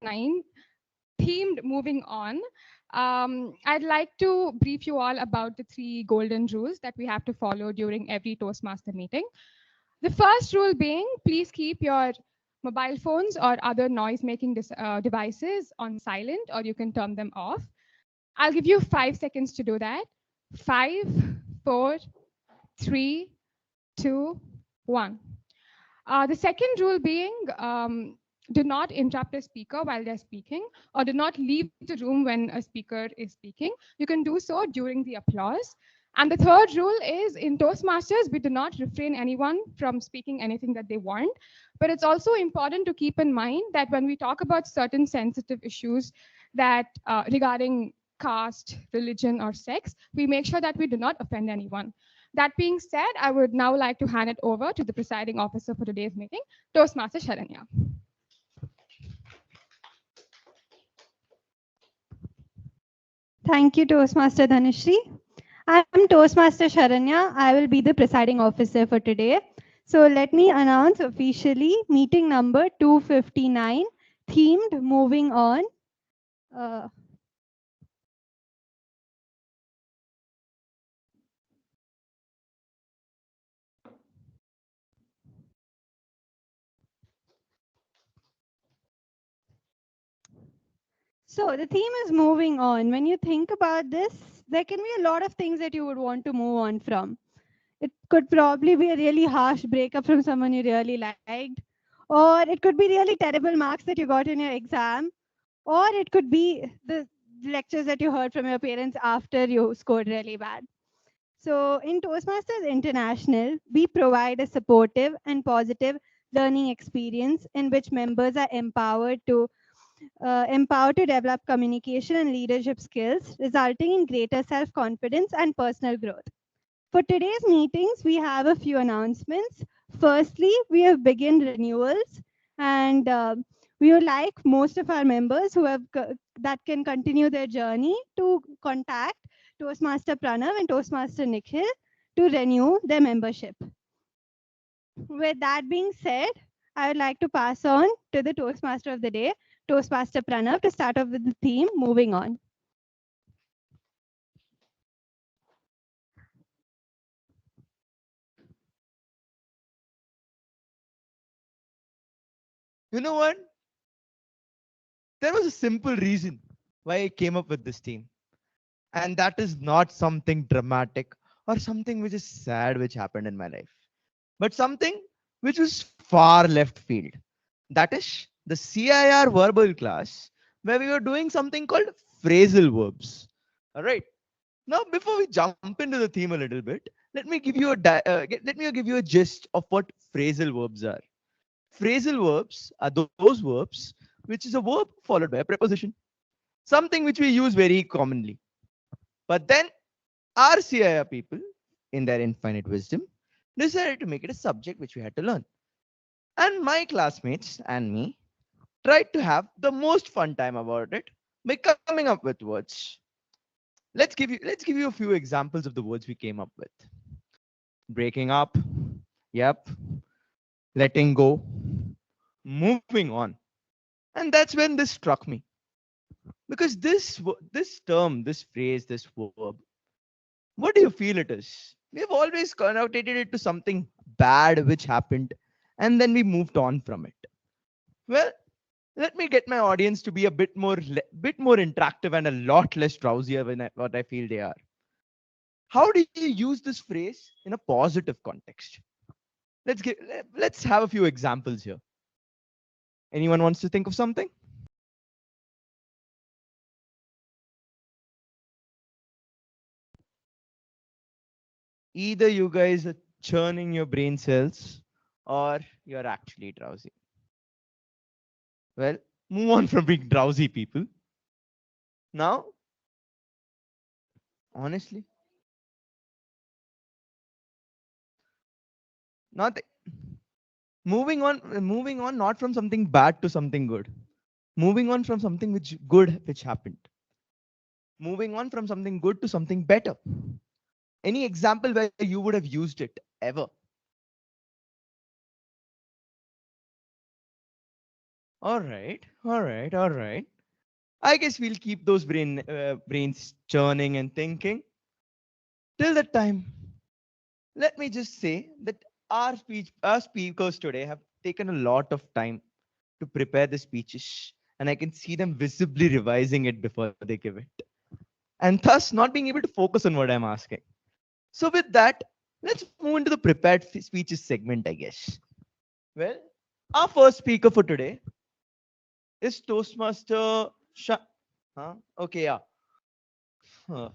9, themed moving on. I'd like to brief you all about the 3 golden rules that we have to follow during every Toastmaster meeting. The first rule being, please keep your mobile phones or other noise-making devices on silent, or you can turn them off. I'll give you 5 seconds to do that. 5, 4, 3, 2, 1. The second rule being, do not interrupt a speaker while they're speaking, or do not leave the room when a speaker is speaking. You can do so during the applause. And the third rule is, in Toastmasters, we do not refrain anyone from speaking anything that they want. But it's also important to keep in mind that when we talk about certain sensitive issues that regarding caste, religion, or sex, we make sure that we do not offend anyone. That being said, I would now like to hand it over to the presiding officer for today's meeting, Toastmaster Sharanya. Thank you, Toastmaster Dhanushree. I'm Toastmaster Sharanya. I will be the presiding officer for today. So let me announce officially meeting number 259, themed moving on. So the theme is moving on. When you think about this, there can be a lot of things that you would want to move on from. It could probably be a really harsh breakup from someone you really liked, or it could be really terrible marks that you got in your exam, or it could be the lectures that you heard from your parents after you scored really bad. So in Toastmasters International, we provide a supportive and positive learning experience in which members are empowered to develop communication and leadership skills, resulting in greater self-confidence and personal growth. For today's meetings, we have a few announcements. Firstly, we have begun renewals, and we would like most of our members that can continue their journey to contact Toastmaster Pranav and Toastmaster Nikhil to renew their membership. With that being said, I would like to pass on to the Toastmaster of the day, Toastmaster Pranav, to start off with the theme, moving on. You know what? There was a simple reason why I came up with this theme. And that is not something dramatic or something which is sad which happened in my life, but something which was far left field. That is the CIR verbal class where we were doing something called phrasal verbs. All right. Now, before we jump into the theme a little bit, let me give you a gist of what phrasal verbs are. Phrasal verbs are those verbs which is a verb followed by a preposition, something which we use very commonly. But then our CIR people, in their infinite wisdom, decided to make it a subject which we had to learn. And my classmates and me tried to have the most fun time about it by coming up with words. Let's give you a few examples of the words we came up with. Breaking up, yep, letting go, moving on. And that's when this struck me. Because this term, this phrase, this verb, what do you feel it is? We've always connotated it to something bad which happened, and then we moved on from it. Well, let me get my audience to be a bit more interactive and a lot less drowsier than what I feel they are. How do you use this phrase in a positive context? Let's have a few examples here. Anyone wants to think of something? Either you guys are churning your brain cells or you're actually drowsy. Well, move on from being drowsy, people. Now, honestly, not moving on not from something bad to something good. Moving on from something which happened. Moving on from something good to something better. Any example where you would have used it ever? All right, all right, all right. I guess we'll keep those brains churning and thinking. Till that time, let me just say that our speakers today have taken a lot of time to prepare the speeches, and I can see them visibly revising it before they give it, and thus not being able to focus on what I'm asking. So, with that, let's move into the prepared speeches segment, I guess. Well, our first speaker for today is Toastmaster Huh? Okay, yeah. Huh.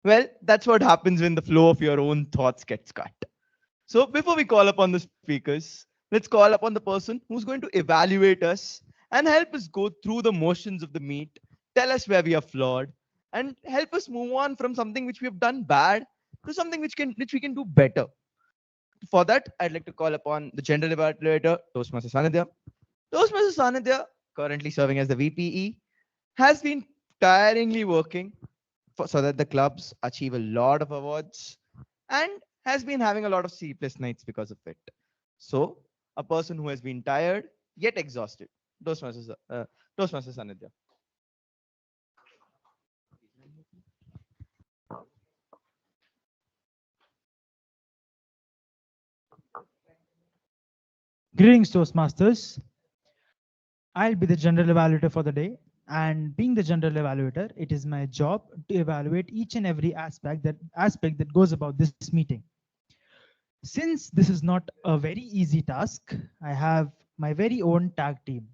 Well, that's what happens when the flow of your own thoughts gets cut. So before we call upon the speakers, let's call upon the person who's going to evaluate us and help us go through the motions of the meet, tell us where we are flawed, and help us move on from something which we have done bad to something which we can do better. For that, I'd like to call upon the general evaluator, Toastmaster Sanidhya. Toastmaster Sanidhya, currently serving as the VPE, has been tiringly working so that the clubs achieve a lot of awards and has been having a lot of sleepless nights because of it. So, a person who has been tired yet exhausted. Toastmaster Sanidhya. Greetings, Toastmasters. I'll be the general evaluator for the day. And being the general evaluator, it is my job to evaluate each and every aspect that goes about this meeting. Since this is not a very easy task, I have my very own tag team.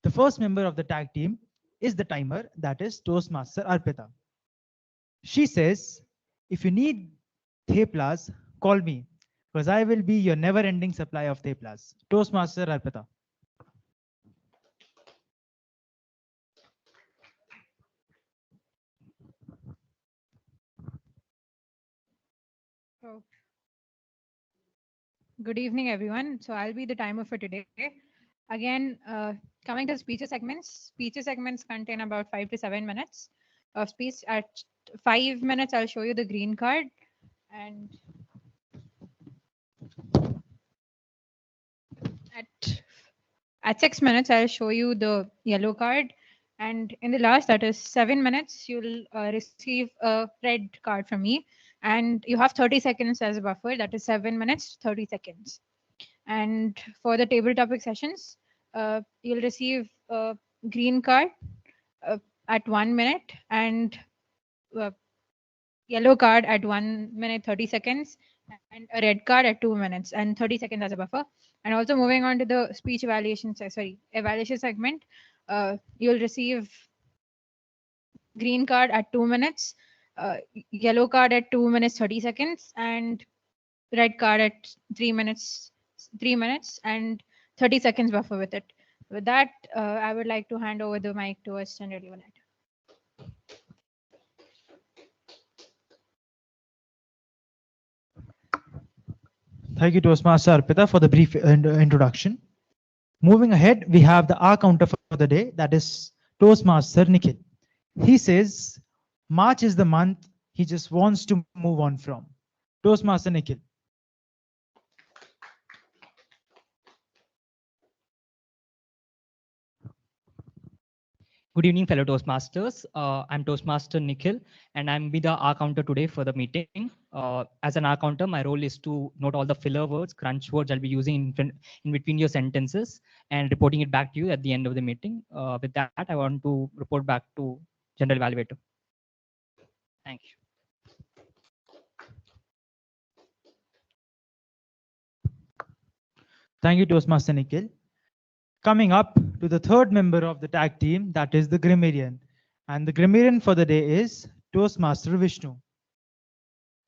The first member of the tag team is the timer, that is Toastmaster Arpita. She says, if you need theplas, call me, because I will be your never-ending supply of theplas. Toastmaster Arpita. Oh, good evening, everyone. So I'll be the timer for today. Again, coming to speeches segments contain about 5 to 7 minutes of speech. At 5 minutes, I'll show you the green card, and at 6 minutes, I'll show you the yellow card. And in the last, that is 7 minutes, you'll receive a red card from me. And you have 30 seconds as a buffer. That is 7 minutes, 30 seconds. And for the table topic sessions, you'll receive a green card at 1 minute and uh, yellow card at 1 minute 30 seconds and a red card at 2 minutes and 30 seconds as a buffer. And also moving on to the speech evaluation segment, you'll receive green card at 2 minutes, yellow card at 2 minutes 30 seconds, and red card at 3 minutes and 30 seconds buffer with it. With that, I would like to hand over the mic to us, General Evaluator. Thank you, Toastmaster Arpita, for the brief introduction. Moving ahead, we have the R counter for the day, that is Toastmaster Nikhil. He says, March is the month he just wants to move on from. Toastmaster Nikhil. Good evening, fellow Toastmasters. I'm Toastmaster Nikhil, and I'm be the R counter today for the meeting. As an R counter, my role is to note all the filler words, crunch words I'll be using in between your sentences and reporting it back to you at the end of the meeting. With that, I want to report back to General Evaluator. Thank you. Thank you, Toastmaster Nikhil. Coming up to the third member of the tag team, that is the Grammarian. And the Grammarian for the day is Toastmaster Vishnu.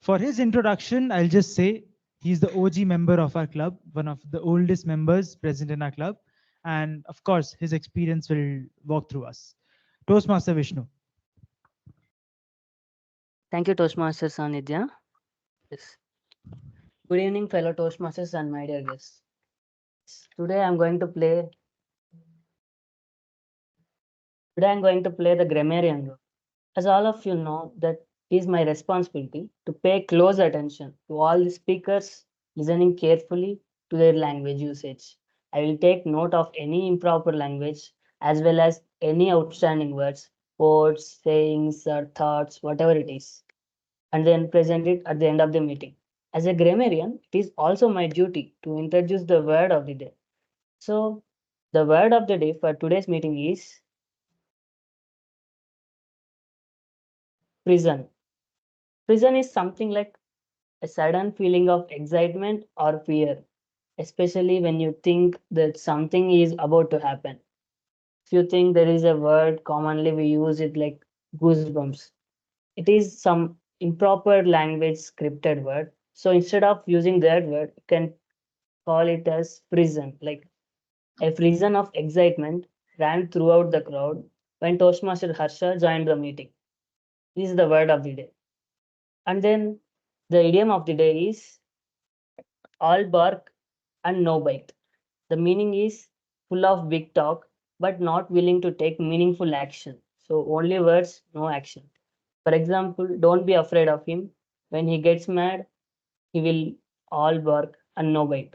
For his introduction, I'll just say he's the OG member of our club, one of the oldest members present in our club. And of course, his experience will walk through us. Toastmaster Vishnu. Thank you, Toastmaster Sanidhya. Yes. Good evening, fellow Toastmasters and my dear guests. Today I'm going to play the grammarian role. As all of you know, that it is my responsibility to pay close attention to all the speakers, listening carefully to their language usage I will take note of any improper language as well as any outstanding words, quotes, sayings, or thoughts, whatever it is, and then present it at the end of the meeting. As a grammarian, it is also my duty to introduce the word of the day. So, the word of the day for today's meeting is prison. Prison is something like a sudden feeling of excitement or fear, especially when you think that something is about to happen. If you think there is a word, commonly we use it like goosebumps. It is some improper language scripted word. So instead of using that word, you can call it as prison. Like a prison of excitement ran throughout the crowd when Toastmaster Harsha joined the meeting. This is the word of the day. And then the idiom of the day is all bark and no bite. The meaning is full of big talk but not willing to take meaningful action. So only words, no action. For example, don't be afraid of him. When he gets mad, he will all bark and no bite.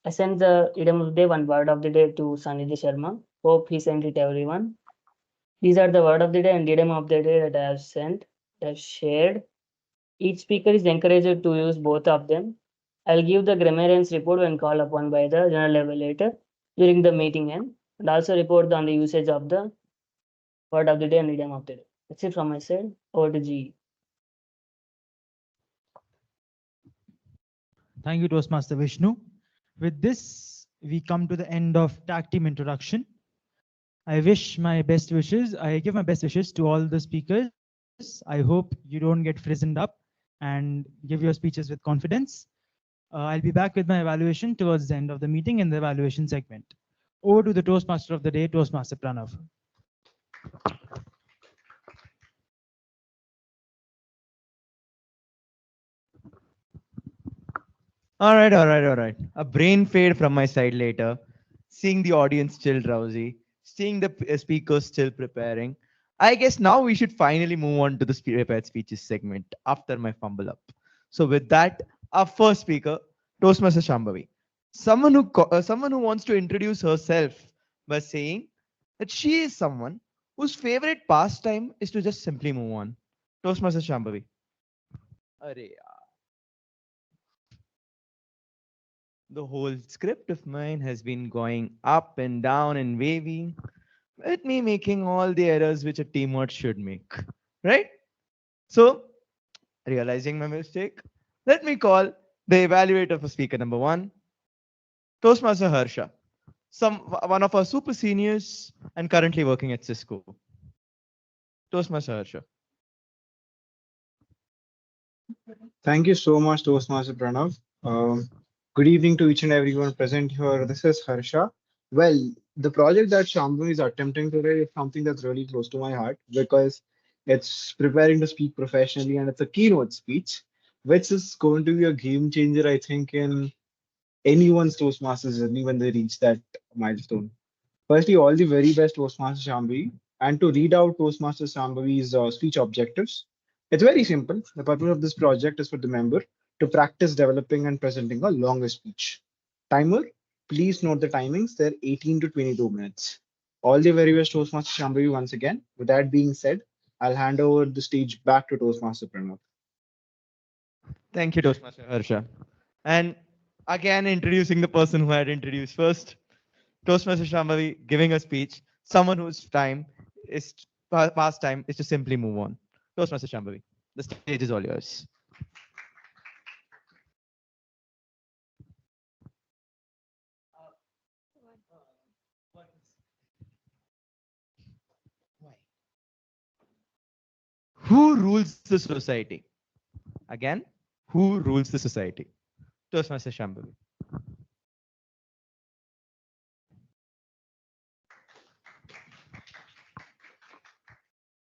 I sent the idiom of the day, one word of the day to Sanidhya Sharma. Hope he sent it to everyone. These are the word of the day and idiom of the day that I have sent, I have shared. Each speaker is encouraged to use both of them. I'll give the grammarian's report when called upon by the general evaluator during the meeting end, and also report on the usage of the word of the day and idiom of the day. That's it from my side. Over to GE. Thank you, Toastmaster Vishnu. With this, we come to the end of tag team introduction. I wish my best wishes. I give my best wishes to all the speakers. I hope you don't get frizzled up and give your speeches with confidence. I'll be back with my evaluation towards the end of the meeting in the evaluation segment. Over to the Toastmaster of the day, Toastmaster Pranav. All right. A brain fade from my side later, seeing the audience still drowsy, seeing the speakers still preparing. I guess now we should finally move on to the prepared speeches segment after my fumble up. So with that, our first speaker, Toastmaster Shambhavi, someone who wants to introduce herself by saying that she is someone whose favorite pastime is to just simply move on. Toastmaster Shambhavi. Arey, the whole script of mine has been going up and down and wavy, with me making all the errors which a teamwork should make. Right? So, realizing my mistake, let me call the evaluator for speaker number one, Toastmaster Harsha, one of our super seniors and currently working at Cisco. Toastmaster Harsha. Thank you so much, Toastmaster Pranav. Good evening to each and everyone present here. This is Harsha. Well, the project that Shambhavi is attempting today is something that's really close to my heart because it's preparing to speak professionally and it's a keynote speech, which is going to be a game changer, I think, in anyone's Toastmasters journey when they reach that milestone. Firstly, all the very best Toastmaster Shambhavi. And to read out Toastmaster Shambhavi's speech objectives, it's very simple. The purpose of this project is for the member to practice developing and presenting a longer speech. Timer, please note the timings. They're 18 to 22 minutes. All the very best Toastmaster Shambhavi once again. With that being said, I'll hand over the stage back to Toastmaster Pranav. Thank you, Toastmaster Harsha. And again, introducing the person who had introduced first, Toastmaster Shambhavi giving a speech, someone whose time is past time is to simply move on. Toastmaster Shambhavi, the stage is all yours. Who rules the society? Again, who rules the society? Toastmaster Shambhavi.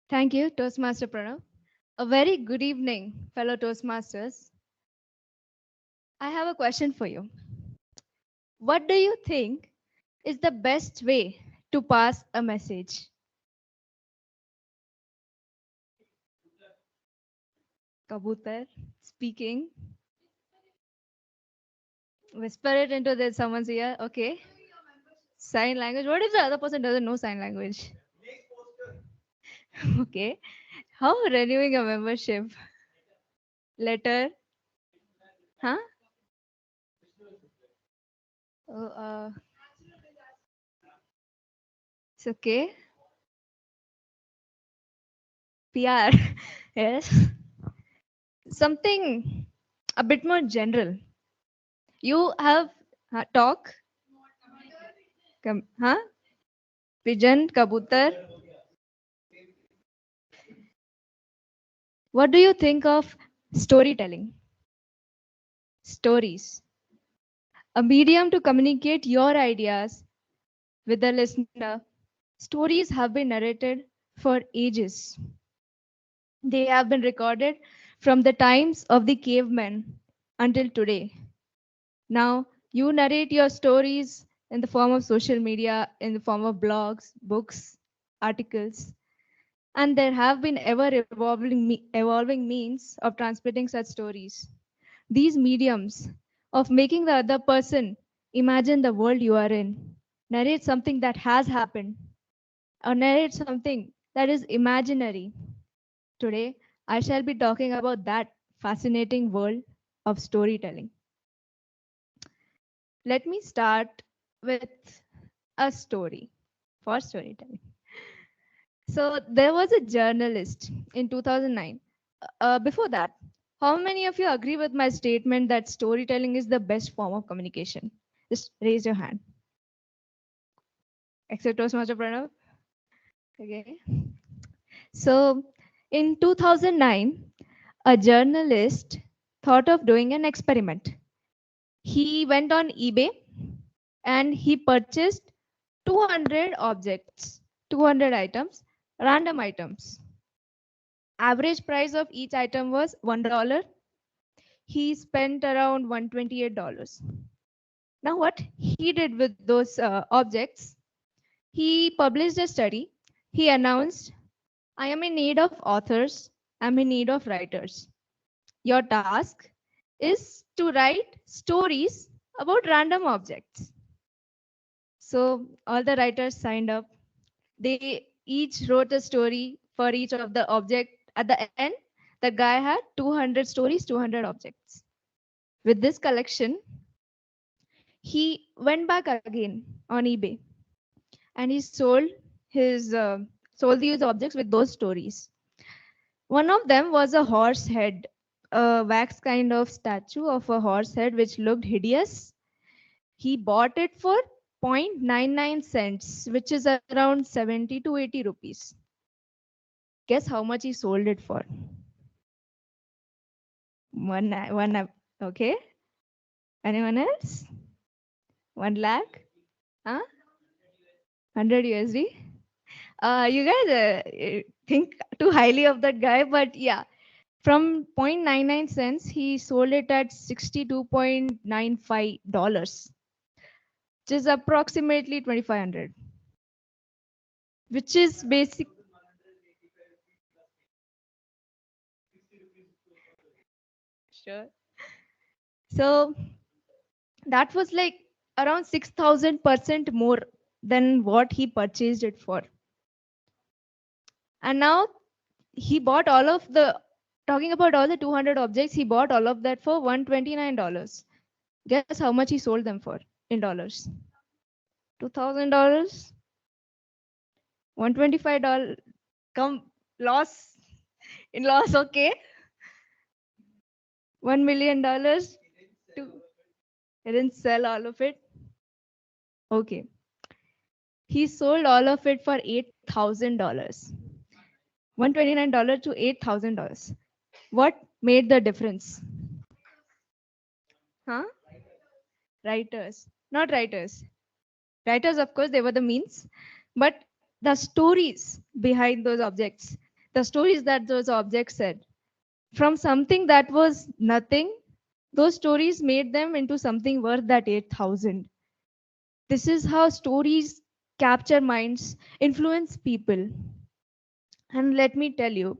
Thank you, Toastmaster Pranav. A very good evening, fellow Toastmasters. I have a question for you. What do you think is the best way to pass a message? Kabutar speaking. Whisper it into someone's ear. Okay. Sign language. What if the other person doesn't know sign language? Okay. How renewing a membership? Letter? Huh? Oh, it's okay. PR. Yes. Something a bit more general. You have talk. Huh? Pigeon, kabutar. What do you think of storytelling? Stories. A medium to communicate your ideas with the listener. Stories have been narrated for ages. They have been recorded from the times of the cavemen until today. Now, you narrate your stories in the form of social media, in the form of blogs, books, articles, and there have been evolving means of transmitting such stories. These mediums of making the other person imagine the world you are in, narrate something that has happened, or narrate something that is imaginary. Today, I shall be talking about that fascinating world of storytelling. Let me start with a story for storytelling. So, there was a journalist in 2009. Before that, how many of you agree with my statement that storytelling is the best form of communication? Just raise your hand. Except Toastmaster Pranav. Okay. So, in 2009, a journalist thought of doing an experiment. He went on eBay and he purchased 200 objects, 200 items, random items. Average price of each item was $1. He spent around $128. Now, what he did with those objects, he published a study. He announced, I am in need of authors, I'm in need of writers. Your task is to write stories about random objects. So all the writers signed up. They each wrote a story for each of the object. At the end, the guy had 200 stories, 200 objects. With this collection, he went back again on eBay and he sold these objects with those stories. One of them was a horse head, a wax kind of statue of a horse head which looked hideous. He bought it for 0.99 cents, which is around 70 to 80 rupees. Guess how much he sold it for? One, okay. Anyone else? 1 lakh? Huh? 100 USD? You guys think too highly of that guy, but yeah. From 0.99 cents, he sold it at $62.95, which is approximately 2,500, which is basic. Sure. So that was like around 6,000% more than what he purchased it for. And now he bought all of the, talking about all the 200 objects, he bought all of that for $129. Guess how much he sold them for in dollars? $2,000, $125. Come loss in loss, okay. $1 million. He didn't sell all of it. Okay. He sold all of it for $8,000. $129 to $8,000. What made the difference? Huh? Writers. Not writers. Writers, of course, they were the means. But the stories behind those objects, the stories that those objects said, from something that was nothing, those stories made them into something worth that 8,000. This is how stories capture minds, influence people. And let me tell you,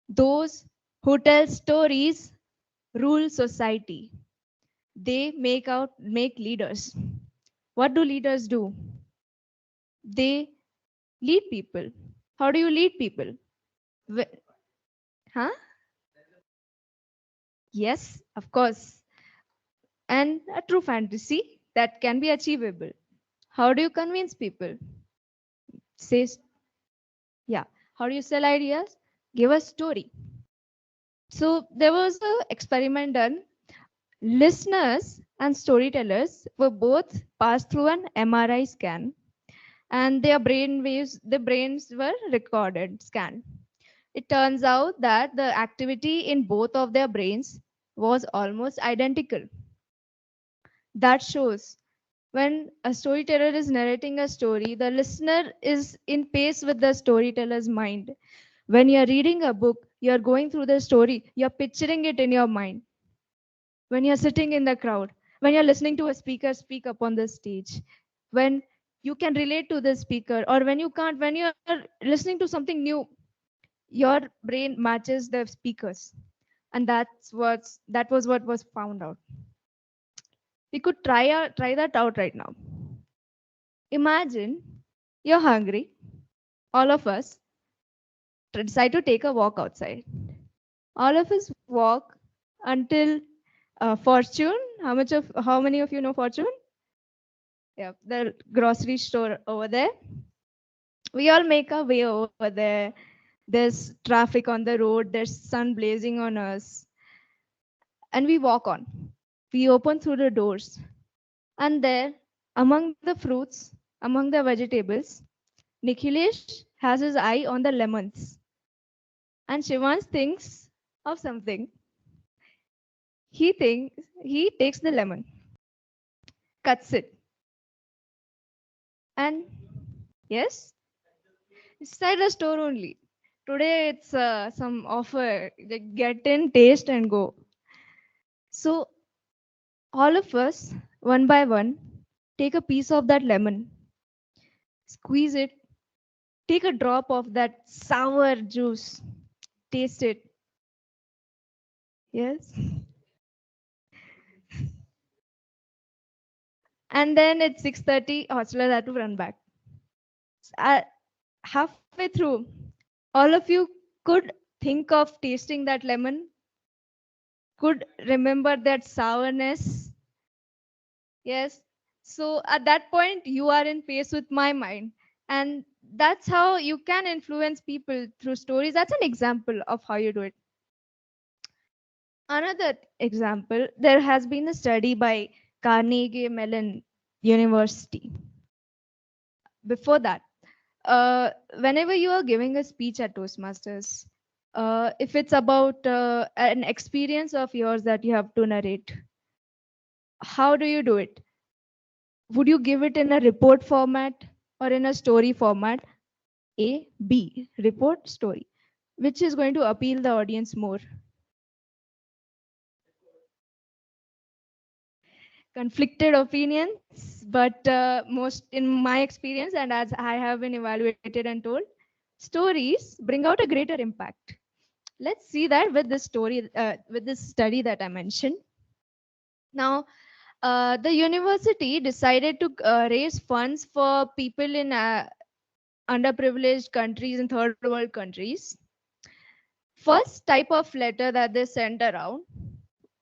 those who tell stories rule society. They make leaders. What do leaders do? They lead people. How do you lead people? Wh- Huh? Yes, of course. And a true fantasy that can be achievable. How do you convince people? Say, yeah. How do you sell ideas? Give a story. So there was an experiment done. Listeners and storytellers were both passed through an MRI scan, and their brains were recorded, scanned. It turns out that the activity in both of their brains was almost identical. That shows when a storyteller is narrating a story, the listener is in pace with the storyteller's mind. When you're reading a book, you're going through the story, you're picturing it in your mind. When you're sitting in the crowd, when you're listening to a speaker speak up on the stage, when you can relate to the speaker, or when you can't, when you're listening to something new, your brain matches the speakers. And that was what was found out. We could try that out right now. Imagine you're hungry. All of us decide to take a walk outside. All of us walk until Fortune. How many of you know Fortune? Yeah, the grocery store over there. We all make our way over there. There's traffic on the road. There's sun blazing on us, and we walk on. We open through the doors, and there, among the fruits, among the vegetables, Nikhilesh has his eye on the lemons, and Shivansh thinks of something. He takes the lemon, cuts it, and yes, inside the store only. Today it's some offer. Like, get in, taste, and go. So all of us, one by one, take a piece of that lemon, squeeze it, take a drop of that sour juice, taste it. Yes. And then at 6:30, hostelers had to run back. Halfway through, all of you could think of tasting that lemon, could remember that sourness. Yes. So at that point, you are in pace with my mind. And that's how you can influence people through stories. That's an example of how you do it. Another example, there has been a study by Carnegie Mellon University. Before that, whenever you are giving a speech at Toastmasters, if it's about an experience of yours that you have to narrate, how do you do it? Would you give it in a report format or in a story format? A, B, report, story. Which is going to appeal the audience more? Conflicted opinions, but most in my experience, and as I have been evaluated and told, stories bring out a greater impact. Let's see that with this story, with this study that I mentioned. Now, the university decided to raise funds for people in underprivileged countries and third world countries. First type of letter that they sent around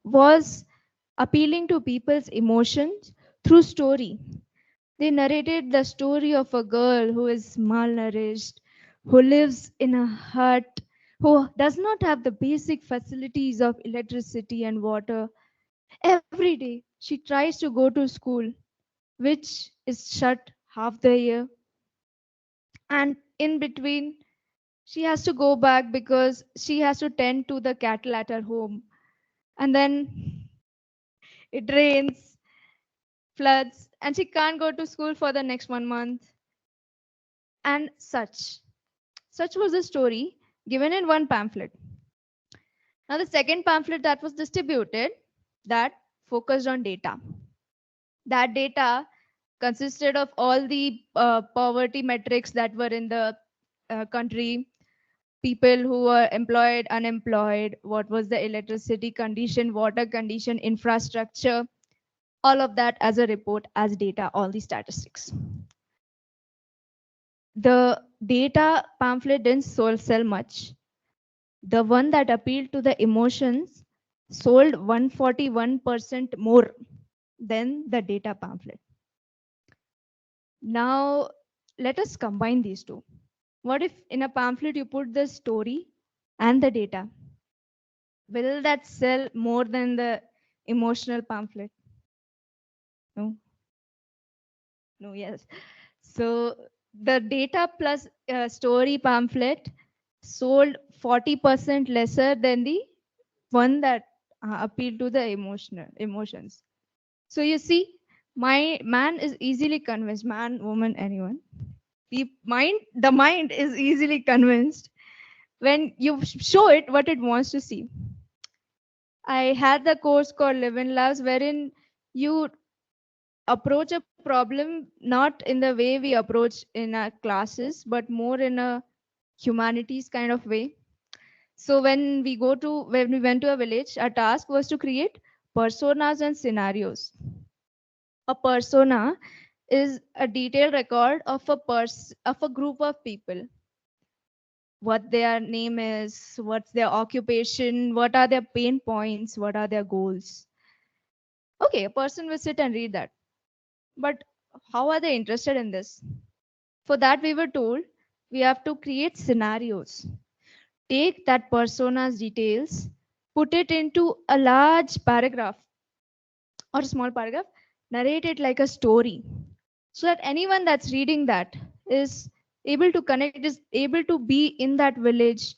was appealing to people's emotions through story. They narrated the story of a girl who is malnourished, who lives in a hut, who does not have the basic facilities of electricity and water. Every day she tries to go to school, which is shut half the year. And in between, she has to go back because she has to tend to the cattle at her home. And then it rains, floods, and she can't go to school for the next 1 month. And such. Such was the story given in one pamphlet. Now, the second pamphlet that was distributed that focused on data. That data consisted of all the poverty metrics that were in the country, people who were employed, unemployed, what was the electricity condition, water condition, infrastructure, all of that as a report, as data, all the statistics. The data pamphlet didn't sell much. The one that appealed to the emotions sold 141% more than the data pamphlet. Now, let us combine these two. What if in a pamphlet you put the story and the data? Will that sell more than the emotional pamphlet? No. No, yes. So the data plus story pamphlet sold 40% lesser than the one that appealed to the emotions. So you see, my man is easily convinced, man, woman, anyone. The mind is easily convinced when you show it what it wants to see. I had the course called Live in Labs, wherein you approach a problem not in the way we approach in our classes, but more in a humanities kind of way. So when we went to a village, our task was to create personas and scenarios. A persona is a detailed record of a group of people. What their name is, what's their occupation, what are their pain points, what are their goals. Okay, a person will sit and read that. But how are they interested in this? For that, we were told we have to create scenarios. Take that persona's details, put it into a large paragraph or a small paragraph, narrate it like a story, so that anyone that's reading that is able to connect, is able to be in that village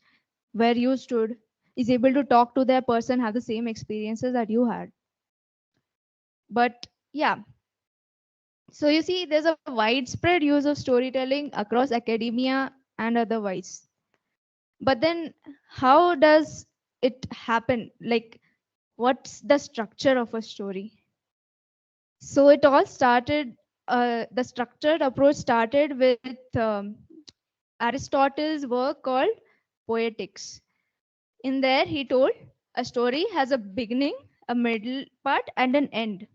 where you stood, is able to talk to that person, have the same experiences that you had. But yeah, so you see, there's a widespread use of storytelling across academia and otherwise. But then how does it happen? Like, what's the structure of a story? So it all started, the structured approach started with Aristotle's work called Poetics. In there, he told a story has a beginning, a middle part, and an end.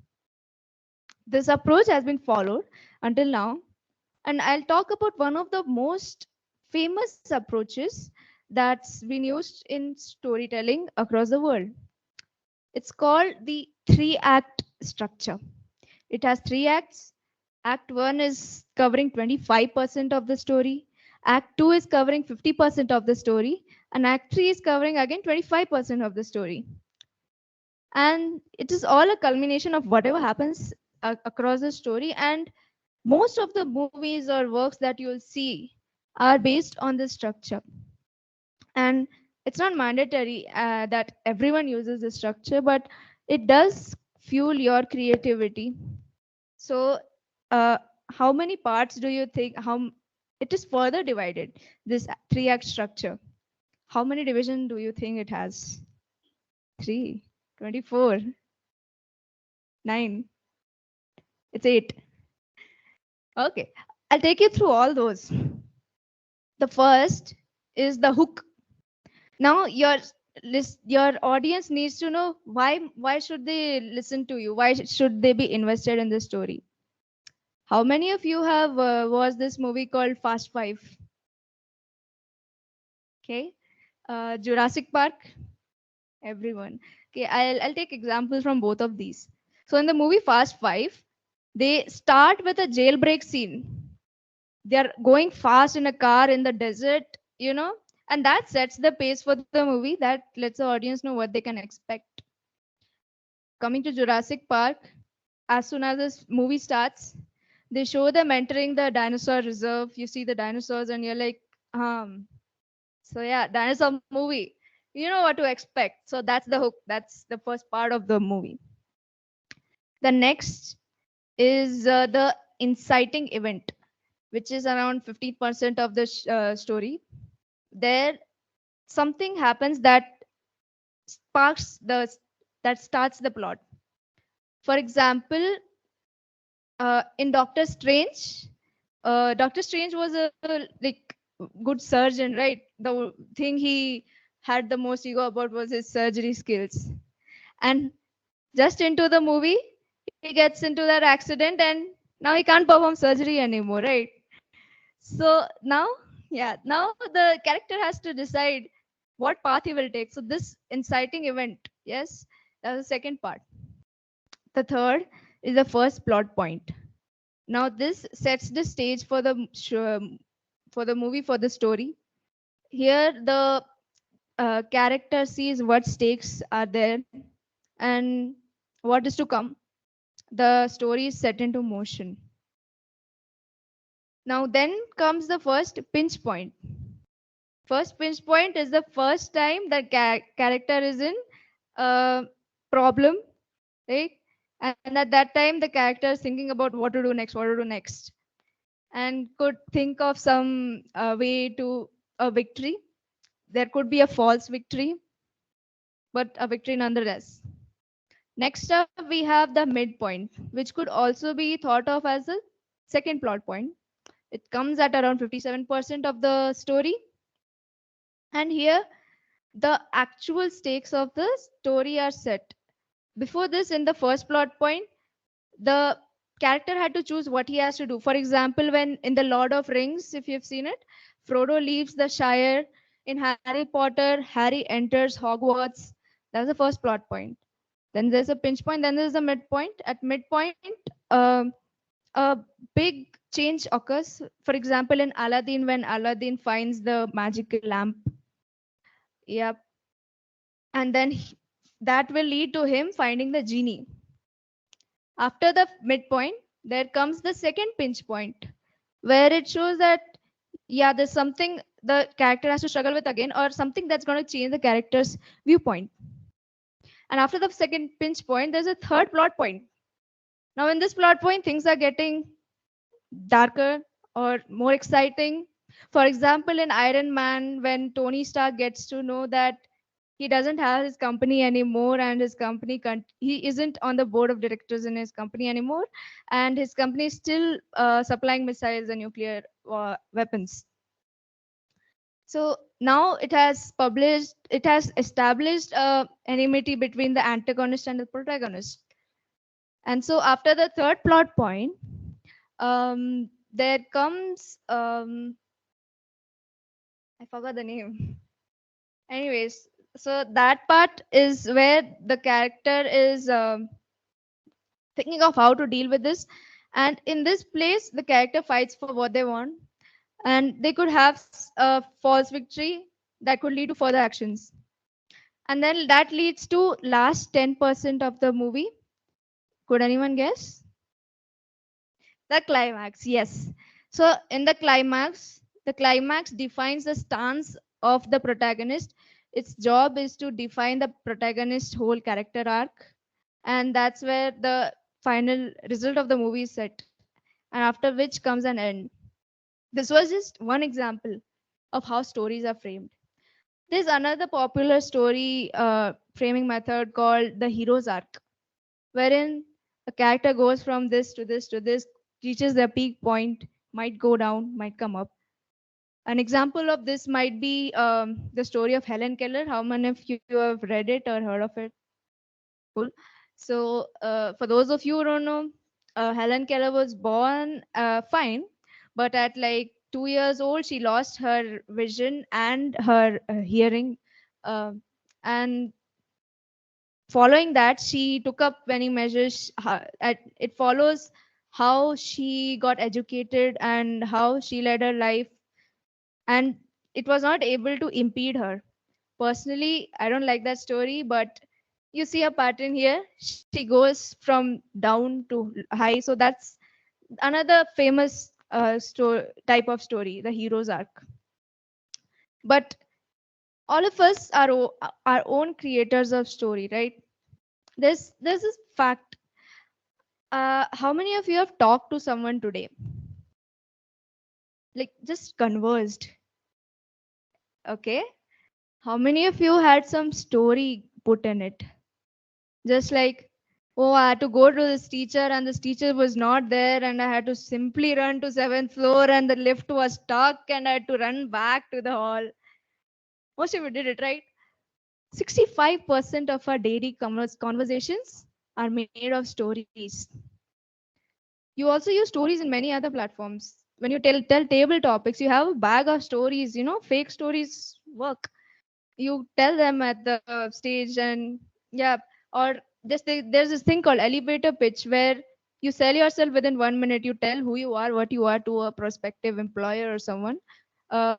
This approach has been followed until now, and I'll talk about one of the most famous approaches that's been used in storytelling across the world. It's called the three-act structure. It has three acts. Act 1 is covering 25% of the story. Act 2 is covering 50% of the story. And Act 3 is covering again 25% of the story. And it is all a culmination of whatever happens across the story. And most of the movies or works that you'll see are based on this structure. And it's not mandatory that everyone uses this structure, but it does fuel your creativity. So how many parts do you think, how it is further divided, this three-act structure? How many division do you think it has? 3, 24, 9, it's 8. Okay, I'll take you through all those. The first is the hook. Now your audience needs to know why should they listen to you? Why should they be invested in this story? How many of you have watched this movie called Fast 5? Okay, Jurassic Park. Everyone. Okay, I'll take examples from both of these. So in the movie Fast 5, they start with a jailbreak scene. They're going fast in a car in the desert, and that sets the pace for the movie. That lets the audience know what they can expect. Coming to Jurassic Park, as soon as this movie starts, they show them entering the dinosaur reserve. You see the dinosaurs and you're like, so yeah, dinosaur movie. You know what to expect. So that's the hook. That's the first part of the movie. The next is the inciting event, which is around 50% of the story. There, something happens that starts the plot. For example, in Doctor Strange was a like good surgeon, right? The thing he had the most ego about was his surgery skills. And just into the movie, he gets into that accident and now he can't perform surgery anymore, right? So now, yeah, now the character has to decide what path he will take. So this inciting event, yes, that's the second part. The third is the first plot point. Now this sets the stage for the movie, for the story. Here the character sees what stakes are there and what is to come. The story is set into motion. Now then comes the first pinch point. First pinch point is the first time the character is in a problem, right? And at that time, the character is thinking about what to do next, what to do next, and could think of some way to a victory. There could be a false victory, but a victory nonetheless. Next up, we have the midpoint, which could also be thought of as a second plot point. It comes at around 57% of the story. And here, the actual stakes of the story are set. Before this, in the first plot point, the character had to choose what he has to do. For example, when in the Lord of Rings, if you've seen it, Frodo leaves the Shire. In Harry Potter, Harry enters Hogwarts. That's the first plot point. Then there's a pinch point. Then there's a midpoint. At midpoint, um, a big change occurs. For example, in Aladdin, when Aladdin finds the magical lamp. Yep. And then that will lead to him finding the genie. After the midpoint, there comes the second pinch point, where it shows that, yeah, there's something the character has to struggle with again, or something that's going to change the character's viewpoint. And after the second pinch point, there's a third plot point. Now, in this plot point, things are getting darker or more exciting. For example, in Iron Man, when Tony Stark gets to know that he doesn't have his company anymore and his company he isn't on the board of directors in his company anymore, and his company is still supplying missiles and nuclear weapons. So now it has established enmity between the antagonist and the protagonist. And so after the third plot point, there comes I forgot the name. Anyways, so that part is where the character is thinking of how to deal with this. And in this place, the character fights for what they want. And they could have a false victory that could lead to further actions. And then that leads to last 10% of the movie. Could anyone guess? The climax, yes. So in the climax defines the stance of the protagonist. Its job is to define the protagonist's whole character arc. And that's where the final result of the movie is set. And after which comes an end. This was just one example of how stories are framed. There's another popular story framing method called the hero's arc, wherein a character goes from this to this to this, reaches their peak point, might go down, might come up. An example of this might be the story of Helen Keller. How many of you have read it or heard of it? Cool. So for those of you who don't know, Helen Keller was born fine, but at like 2 years old, she lost her vision and her hearing. And following that, she took up many measures. It follows how she got educated and how she led her life. And it was not able to impede her. Personally, I don't like that story, but you see a pattern here. She goes from down to high. So that's another famous type of story, the hero's arc. But all of us are our own creators of story, right? There's this fact. How many of you have talked to someone today? Like just conversed. Okay. How many of you had some story put in it? Just like, oh, I had to go to this teacher and this teacher was not there and I had to simply run to 7th floor and the lift was stuck and I had to run back to the hall. Most of you did it, right? 65% of our daily conversations are made of stories. You also use stories in many other platforms. When you tell table topics, you have a bag of stories. Fake stories work. You tell them at the stage, and yeah, or there's this thing called elevator pitch where you sell yourself within 1 minute. You tell who you are, what you are to a prospective employer or someone uh,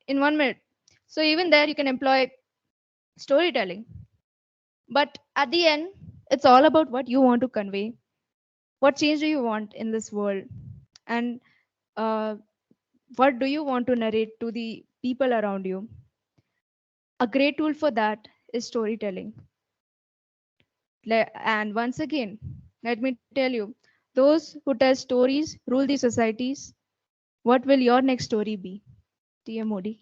in 1 minute. So even there, you can employ storytelling. But at the end, it's all about what you want to convey. What change do you want in this world? And uh, what do you want to narrate to the people around you? A great tool for that is storytelling. And once again, let me tell you, those who tell stories rule the societies. What will your next story be? TMoD.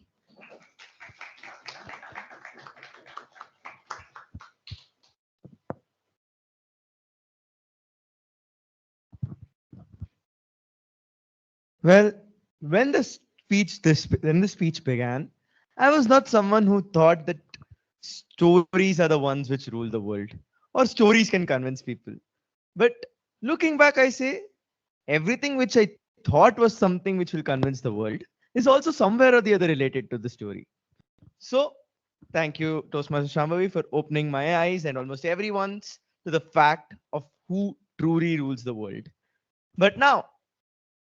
Well, when the speech began, I was not someone who thought that stories are the ones which rule the world, or stories can convince people. But looking back, I say everything which I thought was something which will convince the world is also somewhere or the other related to the story. So, thank you, Toastmaster Shambhavi, for opening my eyes and almost everyone's to the fact of who truly rules the world. But now,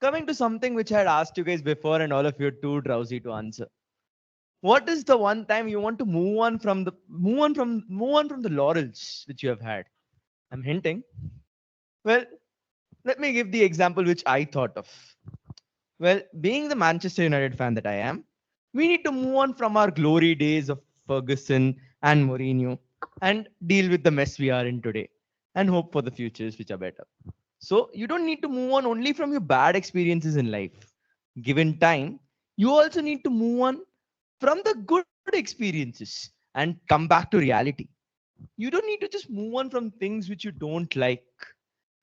coming to something which I had asked you guys before, and all of you are too drowsy to answer. What is the one time you want to move on from the laurels which you have had? I'm hinting. Well, let me give the example which I thought of. Well, being the Manchester United fan that I am, we need to move on from our glory days of Ferguson and Mourinho and deal with the mess we are in today and hope for the futures which are better. So you don't need to move on only from your bad experiences in life. Given time, you also need to move on from the good experiences and come back to reality. You don't need to just move on from things which you don't like.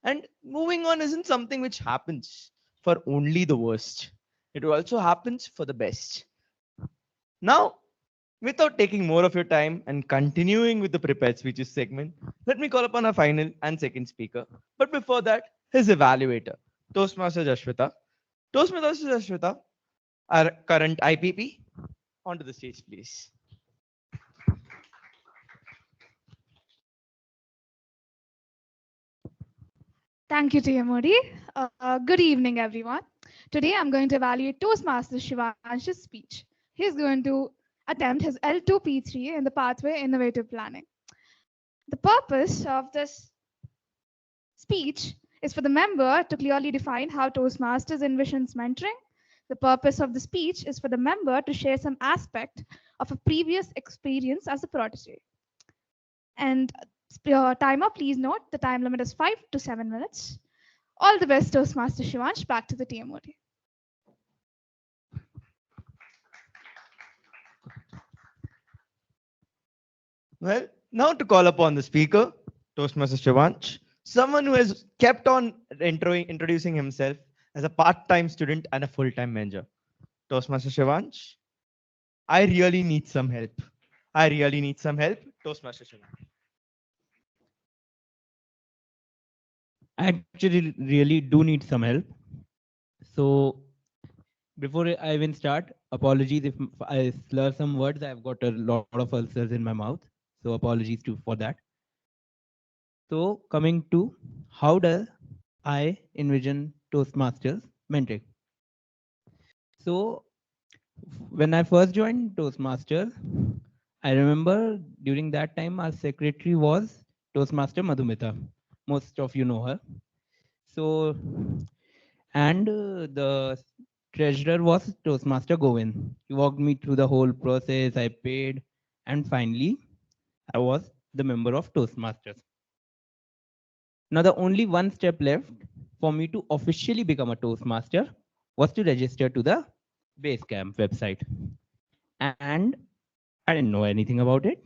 And moving on isn't something which happens for only the worst. It also happens for the best. Now, without taking more of your time and continuing with the prepared speeches segment, let me call upon our final and second speaker. But before that, his evaluator, Toastmaster Jasvitha. Toastmaster Jasvitha, our current IPP, onto the stage, please. Thank you, TMoD. Good evening, everyone. Today, I'm going to evaluate Toastmaster Shivansh's speech. He's going to attempt his L2P3 in the pathway innovative planning. The purpose of this speech is for the member to clearly define how Toastmasters envisions mentoring. The purpose of the speech is for the member to share some aspect of a previous experience as a protege. And timer, please note the time limit is 5 to 7 minutes. All the best, Toastmaster Shivansh. Back to the TMoD. Well, now to call upon the speaker, Toastmaster Shivansh, someone who has kept on introducing himself as a part-time student and a full-time manager. Toastmaster Shivansh, I really need some help. I really need some help, Toastmaster Shivansh. I actually really do need some help. So before I even start, apologies if I slur some words. I've got a lot of ulcers in my mouth. So apologies for that. So coming to how do I envision Toastmasters mentoring? So when I first joined Toastmasters, I remember during that time our secretary was Toastmaster Madhumita. Most of you know her. So, and the treasurer was Toastmaster Govind. He walked me through the whole process. I paid, and finally, I was the member of Toastmasters. Now, the only one step left for me to officially become a Toastmaster was to register to the Basecamp website. And I didn't know anything about it.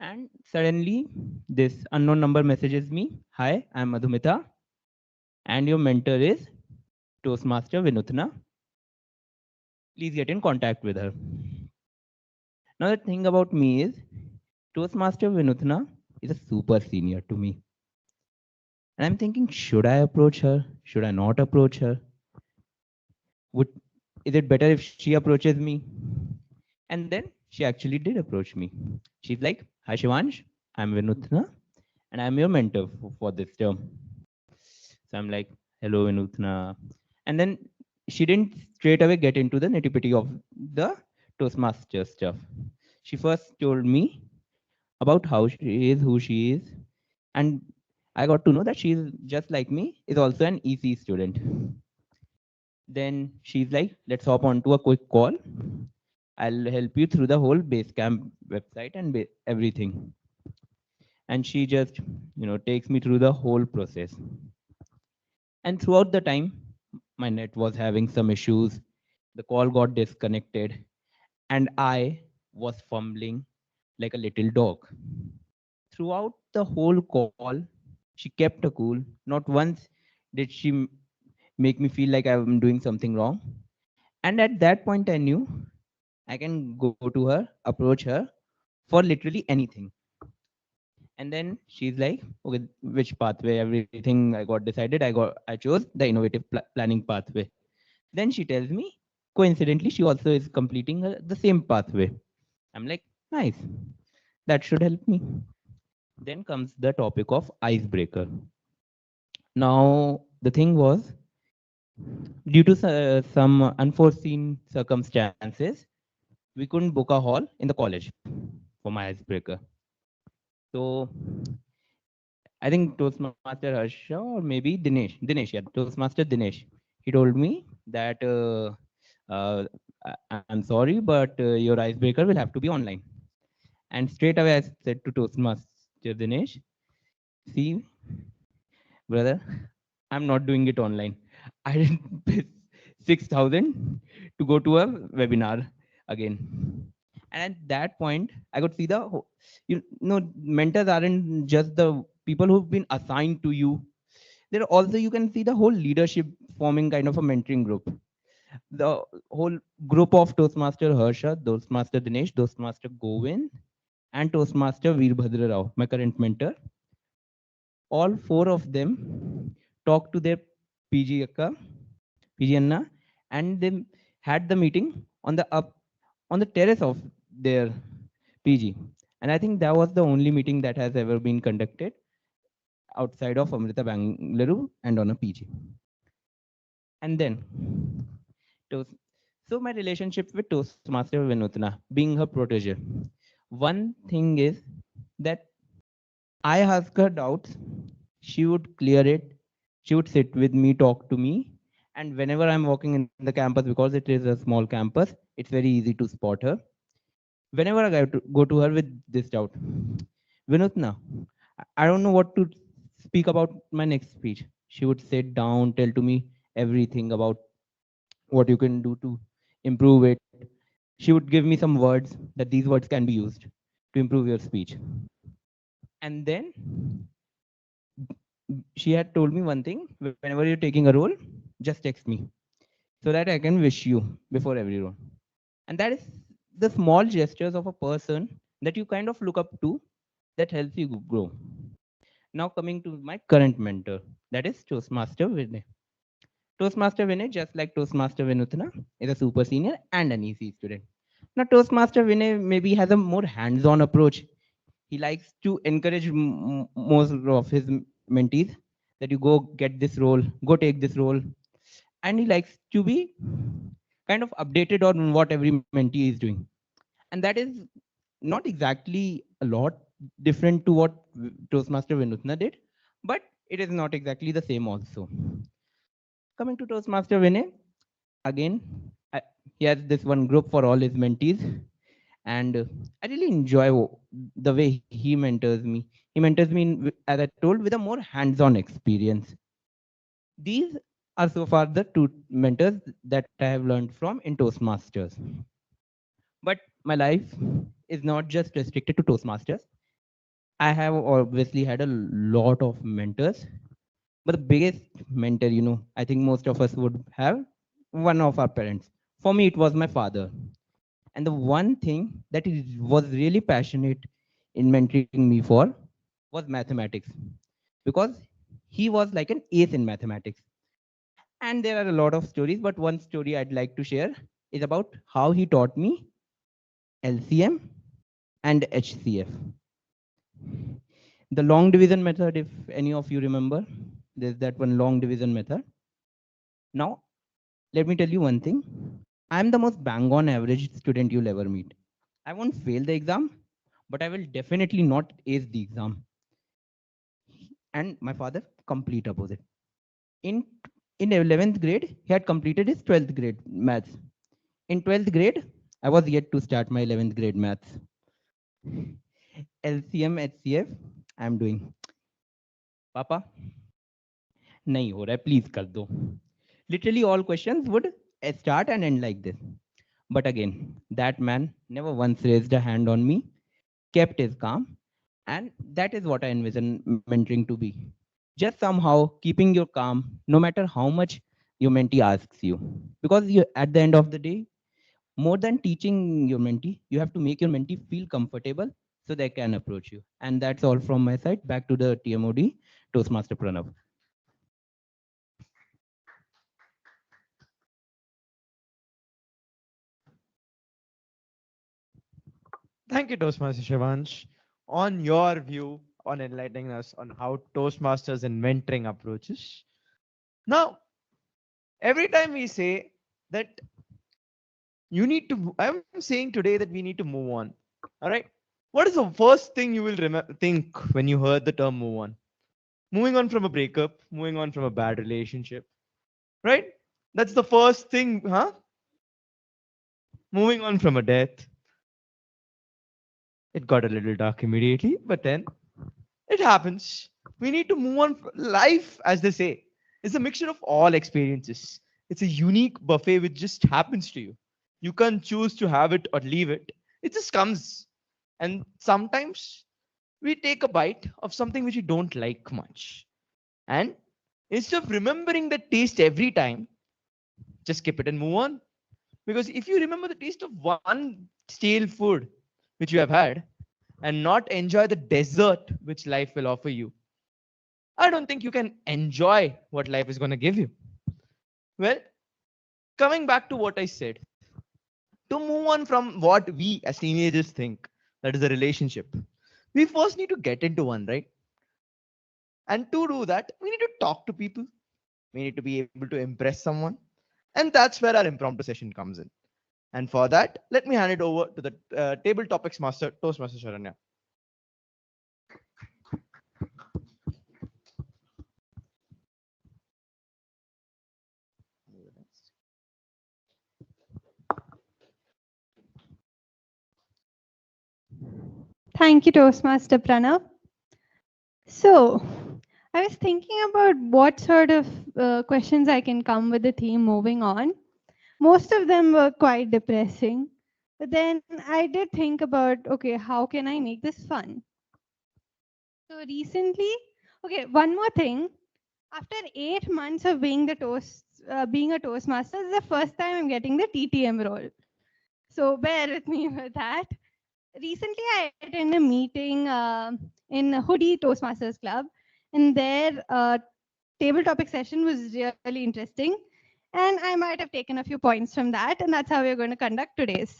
And suddenly, this unknown number messages me, "Hi, I'm Madhumita, and your mentor is Toastmaster Vinutana. Please get in contact with her." Now, the thing about me is, Toastmaster Vinutana is a super senior to me. And I'm thinking, should I approach her? Should I not approach her? Would Is it better if she approaches me? And then she actually did approach me. She's like, "Hi Shivansh, I'm Vinutna, and I'm your mentor for this term." So I'm like, "Hello Vinutna." And then she didn't straight away get into the nitty-gritty of the Toastmaster stuff. She first told me about how she is, who she is, and I got to know that she's just like me, is also an EC student. Then she's like, "Let's hop onto a quick call. I'll help you through the whole Basecamp website and everything." And she just, takes me through the whole process. And throughout the time, my net was having some issues. The call got disconnected, and I was fumbling like a little dog. Throughout the whole call, she kept a cool. Not once did she make me feel like I'm doing something wrong. And at that point, I knew I can go to her, approach her for literally anything. And then she's like, "Okay, which pathway?" Everything I got decided. I chose the innovative planning pathway. Then she tells me, coincidentally, she also is completing the same pathway. I'm like, nice. That should help me. Then comes the topic of icebreaker. Now, the thing was, due to some unforeseen circumstances, we couldn't book a hall in the college for my icebreaker. So I think Toastmaster Harsha or maybe Dinesh, yeah, Toastmaster Dinesh. He told me that I'm sorry, but your icebreaker will have to be online. And straight away I said to Toastmaster Dinesh, "See, brother, I'm not doing it online. I didn't pay 6,000 to go to a webinar again." And at that point, I could see mentors aren't just the people who've been assigned to you. There also you can see the whole leadership forming kind of a mentoring group. The whole group of Toastmaster Harsha, Toastmaster Dinesh, Toastmaster Govind, and Toastmaster Veerbhadra Rao, my current mentor. All four of them talked to their PG Akka, PG Anna, and they had the meeting on the terrace of their PG. And I think that was the only meeting that has ever been conducted outside of Amrita Bangalore and on a PG. And then, so my relationship with Toastmaster Vinutna, being her protege. One thing is that I ask her doubts, she would clear it, she would sit with me, talk to me. And whenever I'm walking in the campus, because it is a small campus, it's very easy to spot her. Whenever I go to her with this doubt, "Vinutna, I don't know what to speak about my next speech." She would sit down, tell to me everything about what you can do to improve it. She would give me some words that these words can be used to improve your speech. And then she had told me one thing: whenever you're taking a role, just text me so that I can wish you before every role. And that is the small gestures of a person that you kind of look up to that helps you grow. Now coming to my current mentor, that is Toastmaster Vinay. Toastmaster Vinay, just like Toastmaster Vinutana, is a super senior and an easy student. Now Toastmaster Vinay maybe has a more hands-on approach. He likes to encourage most of his mentees that you go get this role, go take this role. And he likes to be kind of updated on what every mentee is doing. And that is not exactly a lot different to what Toastmaster Vinutna did, but it is not exactly the same also. Coming to Toastmaster Vinay, again, he has this one group for all his mentees, and I really enjoy the way he mentors me. He mentors me, as I told, with a more hands-on experience. These are so far the two mentors that I have learned from in Toastmasters. But my life is not just restricted to Toastmasters. I have obviously had a lot of mentors, but the biggest mentor, I think most of us would have one of our parents. For me, it was my father. And the one thing that he was really passionate in mentoring me for was mathematics, because he was like an ace in mathematics. And there are a lot of stories, but one story I'd like to share is about how he taught me LCM and HCF. The long division method, if any of you remember, there's that one long division method. Now, let me tell you one thing. I'm the most bang on average student you'll ever meet. I won't fail the exam, but I will definitely not ace the exam. And my father, complete opposite. In in 11th grade, he had completed his 12th grade maths. In 12th grade, I was yet to start my 11th grade maths. LCM, HCF, I am doing. Papa, nahi ho raha hai, please kar do. Literally all questions would start and end like this. But again, that man never once raised a hand on me, kept his calm, and that is what I envision mentoring to be. Just somehow keeping your calm, no matter how much your mentee asks you. Because you, at the end of the day, more than teaching your mentee, you have to make your mentee feel comfortable so they can approach you. And that's all from my side. Back to the TMoD, Toastmaster Pranav. Thank you, Toastmaster Shivansh, on your view on enlightening us on how Toastmasters and mentoring approaches. Now, every time we say that you need to, I'm saying today that we need to move on. All right. What is the first thing you will think when you heard the term move on? Moving on from a breakup, moving on from a bad relationship, right? That's the first thing, huh? Moving on from a death. It got a little dark immediately, but then it happens. We need to move on. Life, as they say, is a mixture of all experiences. It's a unique buffet which just happens to you. You can't choose to have it or leave it. It just comes. And sometimes we take a bite of something which we don't like much. And instead of remembering the taste every time, just skip it and move on. Because if you remember the taste of one stale food which you have had and not enjoy the dessert which life will offer you, I don't think you can enjoy what life is going to give you. Well, coming back to what I said, to move on from what we as teenagers think that is a relationship, we first need to get into one, right? And to do that, we need to talk to people. We need to be able to impress someone. And that's where our impromptu session comes in. And for that, let me hand it over to the table topics master, Toastmaster Sharanya. Thank you, Toastmaster Pranav. So, I was thinking about what sort of questions I can come with the theme moving on. Most of them were quite depressing. But then I did think about, okay, how can I make this fun? So recently, okay, one more thing. After 8 months of being being a Toastmaster, this is the first time I'm getting the TTM role. So bear with me with that. Recently, I attended a meeting in Hoodie Toastmasters Club, and their table topic session was really interesting. And I might have taken a few points from that, and that's how we're going to conduct today's.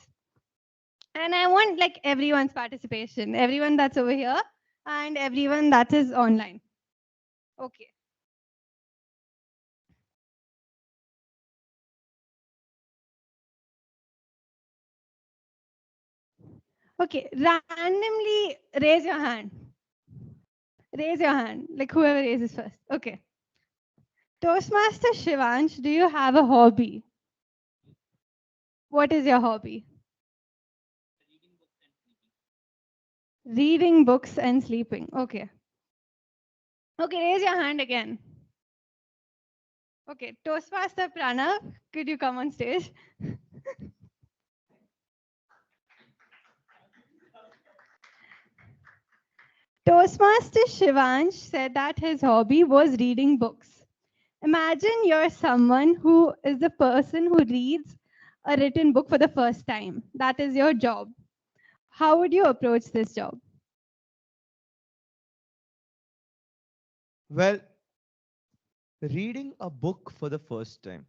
And I want like everyone's participation, everyone that's over here, and everyone that is online. Okay. Okay, randomly raise your hand. Raise your hand, like whoever raises first. Okay. Toastmaster Shivansh, do you have a hobby? What is your hobby? Reading books and sleeping. Okay. Okay, raise your hand again. Okay, Toastmaster Pranav, could you come on stage? Toastmaster Shivansh said that his hobby was reading books. Imagine you're someone who is the person who reads a written book for the first time. That is your job. How would you approach this job? Well, reading a book for the first time.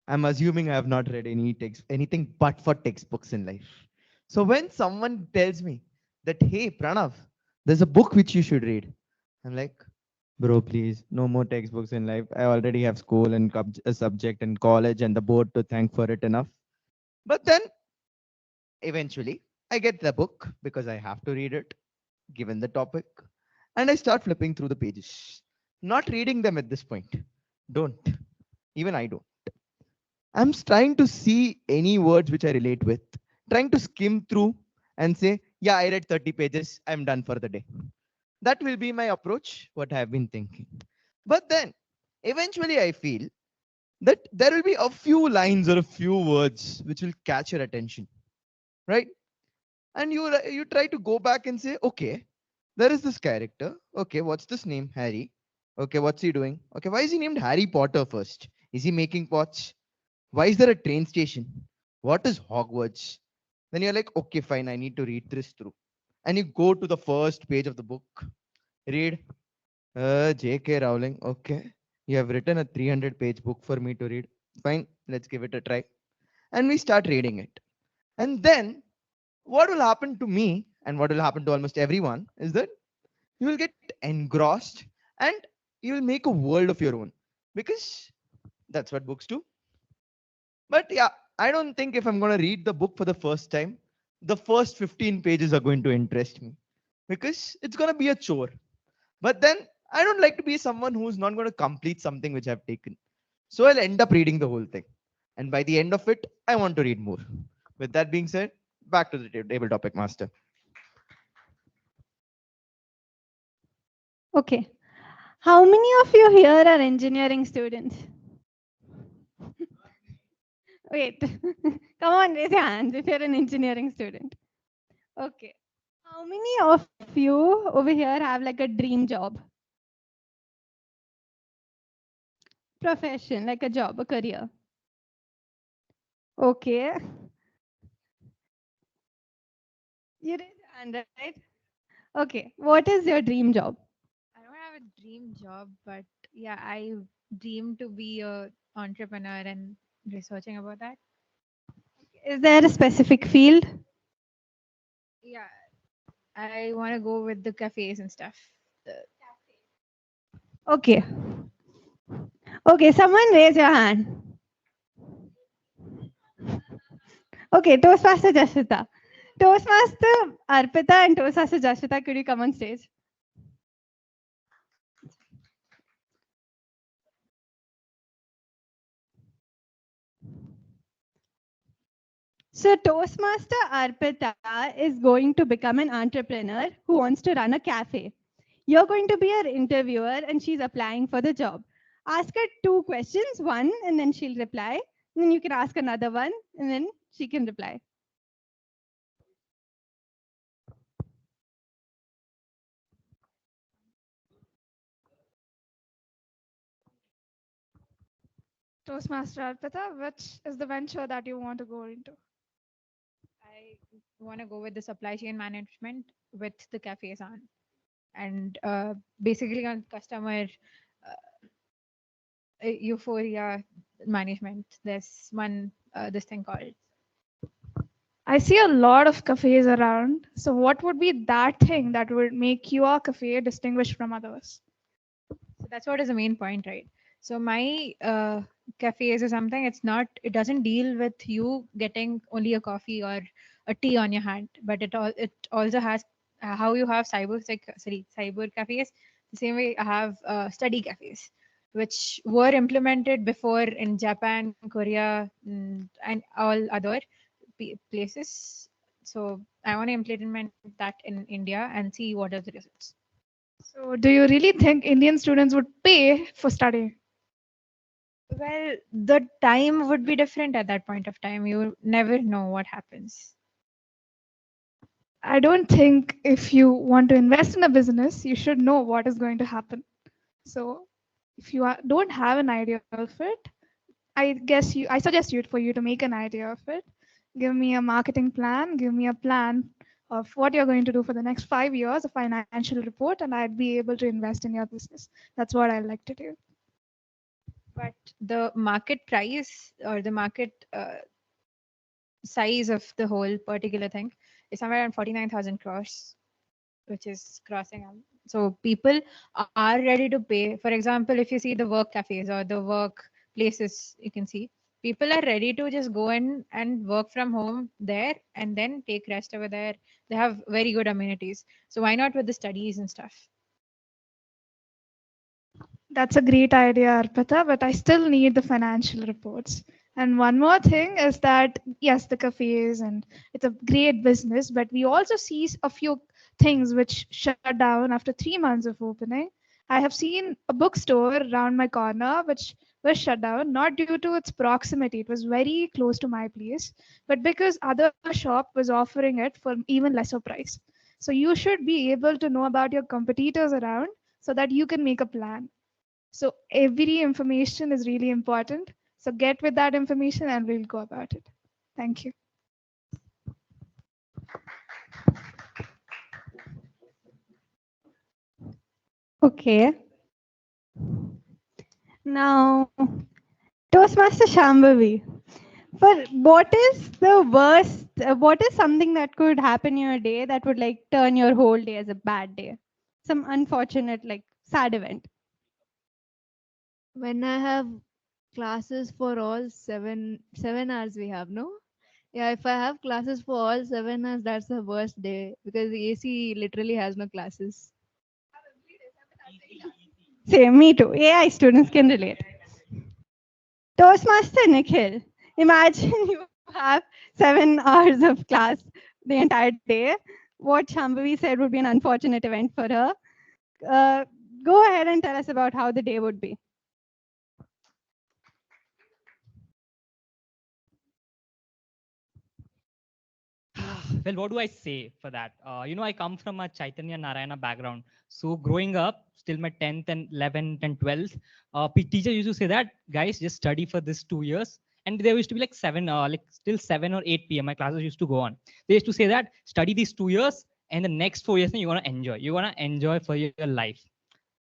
I'm assuming I have not read anything but for textbooks in life. So when someone tells me that, hey, Pranav, there's a book which you should read, I'm like, bro, please, no more textbooks in life. I already have school and a subject and college and the board to thank for it enough. But then eventually I get the book because I have to read it, given the topic, and I start flipping through the pages, not reading them at this point. Don't. Even I don't. I'm trying to see any words which I relate with, trying to skim through and say, yeah, I read 30 pages. I'm done for the day. That will be my approach, what I've been thinking. But then eventually I feel that there will be a few lines or a few words which will catch your attention, right? And you try to go back and say, okay, there is this character. Okay, what's this name? Harry. Okay, what's he doing? Okay, why is he named Harry Potter first? Is he making pots? Why is there a train station? What is Hogwarts? Then you're like, okay, fine, I need to read this through. And you go to the first page of the book, read, J.K. Rowling. Okay, you have written a 300-page book for me to read. Fine, let's give it a try. And we start reading it. And then what will happen to me and what will happen to almost everyone is that you will get engrossed and you will make a world of your own, because that's what books do. But yeah, I don't think if I'm going to read the book for the first time, the first 15 pages are going to interest me, because it's going to be a chore. But then I don't like to be someone who's not going to complete something which I've taken. So I'll end up reading the whole thing. And by the end of it, I want to read more. With that being said, back to the table topic master. Okay. How many of you here are engineering students? Wait, come on, raise your hands if you're an engineering student. Okay. How many of you over here have like a dream job? Profession, like a job, a career. Okay. You raise your hand, right? Okay. What is your dream job? I don't have a dream job, but yeah, I dream to be a entrepreneur and researching about that. Is there a specific field? Yeah, I want to go with the cafes and stuff. Okay. Okay, someone raise your hand. Okay, Toastmaster Jasvitha. Toastmaster Arpita and Toastmaster Jasvitha, could you come on stage? So Toastmaster Arpita is going to become an entrepreneur who wants to run a cafe. You're going to be her interviewer and she's applying for the job. Ask her 2 questions, one, and then she'll reply. And then you can ask another one, and then she can reply. Toastmaster Arpita, which is the venture that you want to go into? I want to go with the supply chain management with the cafes on, and basically on customer euphoria management. There's one this thing called. I see a lot of cafes around. So what would be that thing that would make your cafe distinguished from others? So that's what is the main point, right? So my cafes or something, it doesn't deal with you getting only a coffee or a tea on your hand, but it also has how you have cyber cafes. The same way I have study cafes, which were implemented before in Japan, Korea, and all other places. So I want to implement that in India and see what are the results. So do you really think Indian students would pay for studying? Well, the time would be different at that point of time. You never know what happens. I don't think if you want to invest in a business, you should know what is going to happen. So if you don't have an idea of it, I suggest you for you to make an idea of it. Give me a marketing plan, give me a plan of what you're going to do for the next 5 years, a financial report, and I'd be able to invest in your business. That's what I like to do. but the market price or the market size of the whole particular thing is somewhere around 49,000 crores, which is crossing up. So people are ready to pay. For example, if you see the work cafes or the work places, you can see people are ready to just go in and work from home there and then take rest over there. They have very good amenities. So why not with the studies and stuff? That's a great idea, Arpita, but I still need the financial reports. And one more thing is that, yes, the cafes and it's a great business, but we also see a few things which shut down after 3 months of opening. I have seen a bookstore around my corner which was shut down, not due to its proximity. It was very close to my place, but because other shop was offering it for even lesser price. So you should be able to know about your competitors around so that you can make a plan. So every information is really important. So get with that information and we'll go about it. Thank you. Okay. Now, Toastmaster Shambhavi. But what is the worst? What is something that could happen in your day that would like turn your whole day as a bad day? Some unfortunate, like sad event. When I have classes for all 7 hours we have, no? Yeah, if I have classes for all 7 hours, that's the worst day because the AC literally has no classes. Same, me too. AI students can relate. Toastmaster Nikhil. Imagine you have 7 hours of class the entire day. What Shambhavi said would be an unfortunate event for her. Uh, Go ahead and tell us about how the day would be. Well, what do I say for that? I come from a Chaitanya Narayana background. So growing up, still my 10th and 11th and 12th, teacher used to say that, guys, just study for this 2 years. And there used to be like still 7 or 8 p.m. My classes used to go on. They used to say that, study these 2 years and the next 4 years, you're going to enjoy. You're going to enjoy for your life.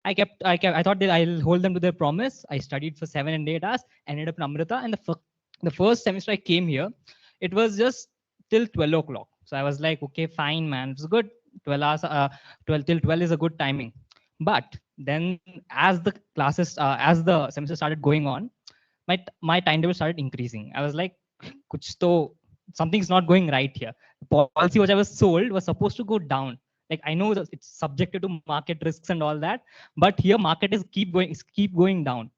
I thought that I'll hold them to their promise. I studied for 7 and 8 hours, ended up in Amrita. And the first semester I came here, it was just till 12 o'clock. So I was like, okay, fine, man. It's good. 12 hours, 12 till 12 is a good timing. But then as the classes, as the semester started going on, my timetable started increasing. I was like, kuch to, something's not going right here. The policy which I was sold was supposed to go down. Like I know that it's subjected to market risks and all that, but here market is keep going down.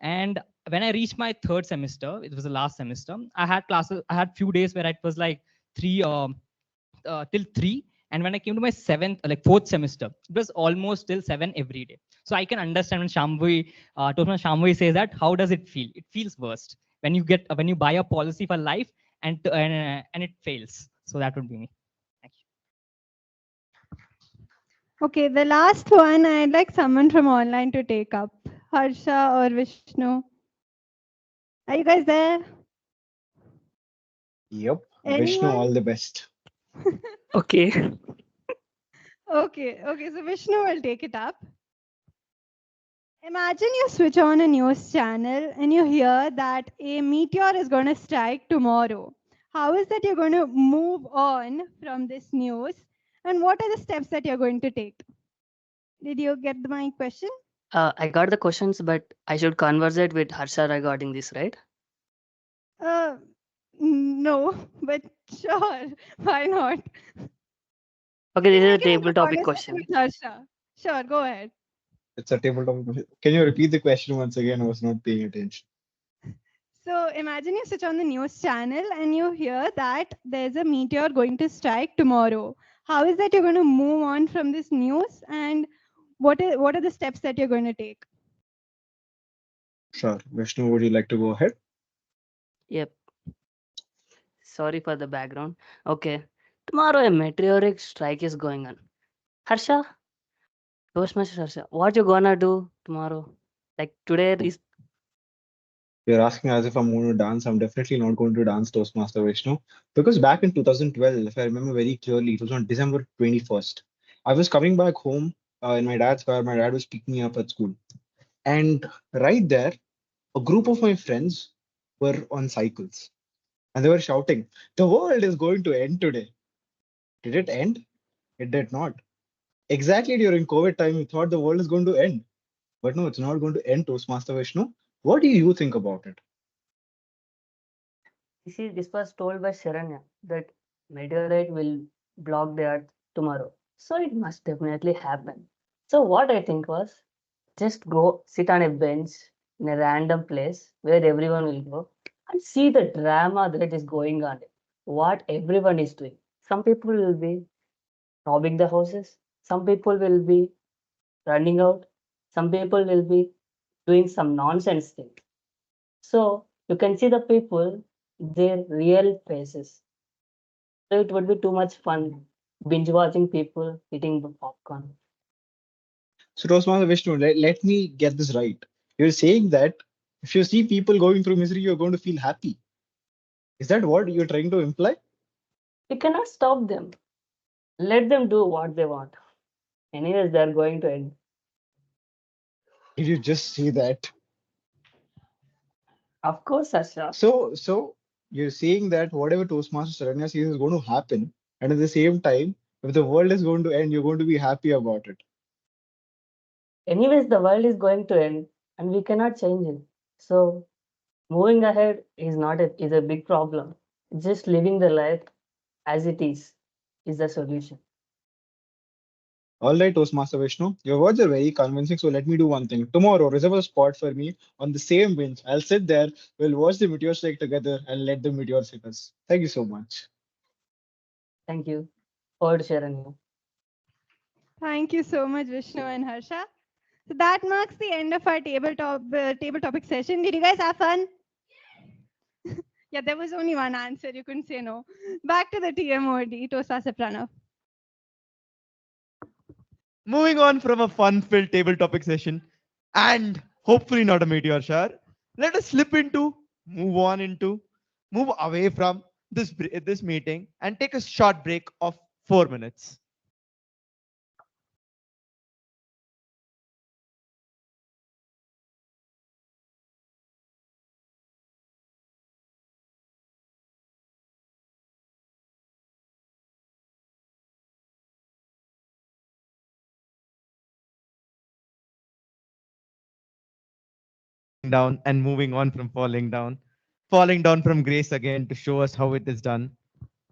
And when I reached my third semester, it was the last semester, I had classes, I had few days where it was like till 3. And when I came to my fourth semester, it was almost till 7 every day. So I can understand when Shambhavi says that, how does it feel? It feels worst when you buy a policy for life and it fails. So that would be me. Thank you. Okay, the last one I'd like someone from online to take up. Harsha or Vishnu. Are you guys there? Yep. Vishnu, Anyone? all the best. Okay. Okay, so Vishnu will take it up. Imagine you switch on a news channel and you hear that a meteor is going to strike tomorrow. How is that you're going to move on from this news? And what are the steps that you're going to take? Did you get my question? I got the questions, but I should conversate with Harsha regarding this, right? No, but sure. Why not? Okay, this is a Again, table the topic conversation question. with Harsha. Sure, go ahead. It's a tabletop question. Can you repeat the question once again? I was not paying attention. So imagine you switch on the news channel and you hear that there's a meteor going to strike tomorrow. How is that you're going to move on from this news, and what are the steps that you're going to take? Sure. Vishnu, would you like to go ahead? Yep. Sorry for the background. Okay. Tomorrow a meteoric strike is going on. Harsha, Toastmaster Harsha, what you gonna do tomorrow? Like today is You're asking as if I'm going to dance. I'm definitely not going to dance Toastmaster Vishnu. Because back in 2012, if I remember very clearly, it was on December 21st. I was coming back home in my dad's car. My dad was picking me up at school. And right there, A group of my friends were on cycles and they were shouting, "The world is going to end today." Did it end? It did not. Exactly during COVID time, we thought the world is going to end. But no, it's not going to end, Toastmaster Vishnu. What do you think about it? This was told by Sharanya that meteorite will block the earth tomorrow. So it must definitely happen. So what I think was just go sit on a bench in a random place where everyone will go and see the drama that is going on. What everyone is doing. Some people will be robbing the houses. Some people will be running out. Some people will be doing some nonsense thing. So you can see the people, their real faces. So it would be too much fun binge watching people eating the popcorn. So, Toastmaster Vishnu, let me get this right. You're saying that if you see people going through misery, you're going to feel happy. Is that what you're trying to imply? We cannot stop them. Let them do what they want. Anyways, they're going to end. Did you just say that? Of course, Harsha. So you're saying that whatever Toastmaster Saranya says is going to happen, and at the same time, if the world is going to end, you're going to be happy about it. Anyways, the world is going to end and we cannot change it. So moving ahead is a big problem. Just living the life as it is the solution. All right, Toastmaster Vishnu, your words are very convincing. So let me do one thing. Tomorrow, reserve a spot for me on the same bench. I'll sit there, we'll watch the meteor strike together, and let the meteor hit us. Thank you so much. Thank you. Forward Sharanya. Thank you so much, Vishnu and Harsha. So that marks the end of our table topic session. Did you guys have fun? Yeah, there was only one answer. You couldn't say no. Back to the TMoD, Toastmaster Pranav. Moving on from a fun-filled table topic session and hopefully not a meteor shower, let us move away from this meeting and take a short break of 4 minutes. Down and moving on from falling down from grace again to show us how it is done.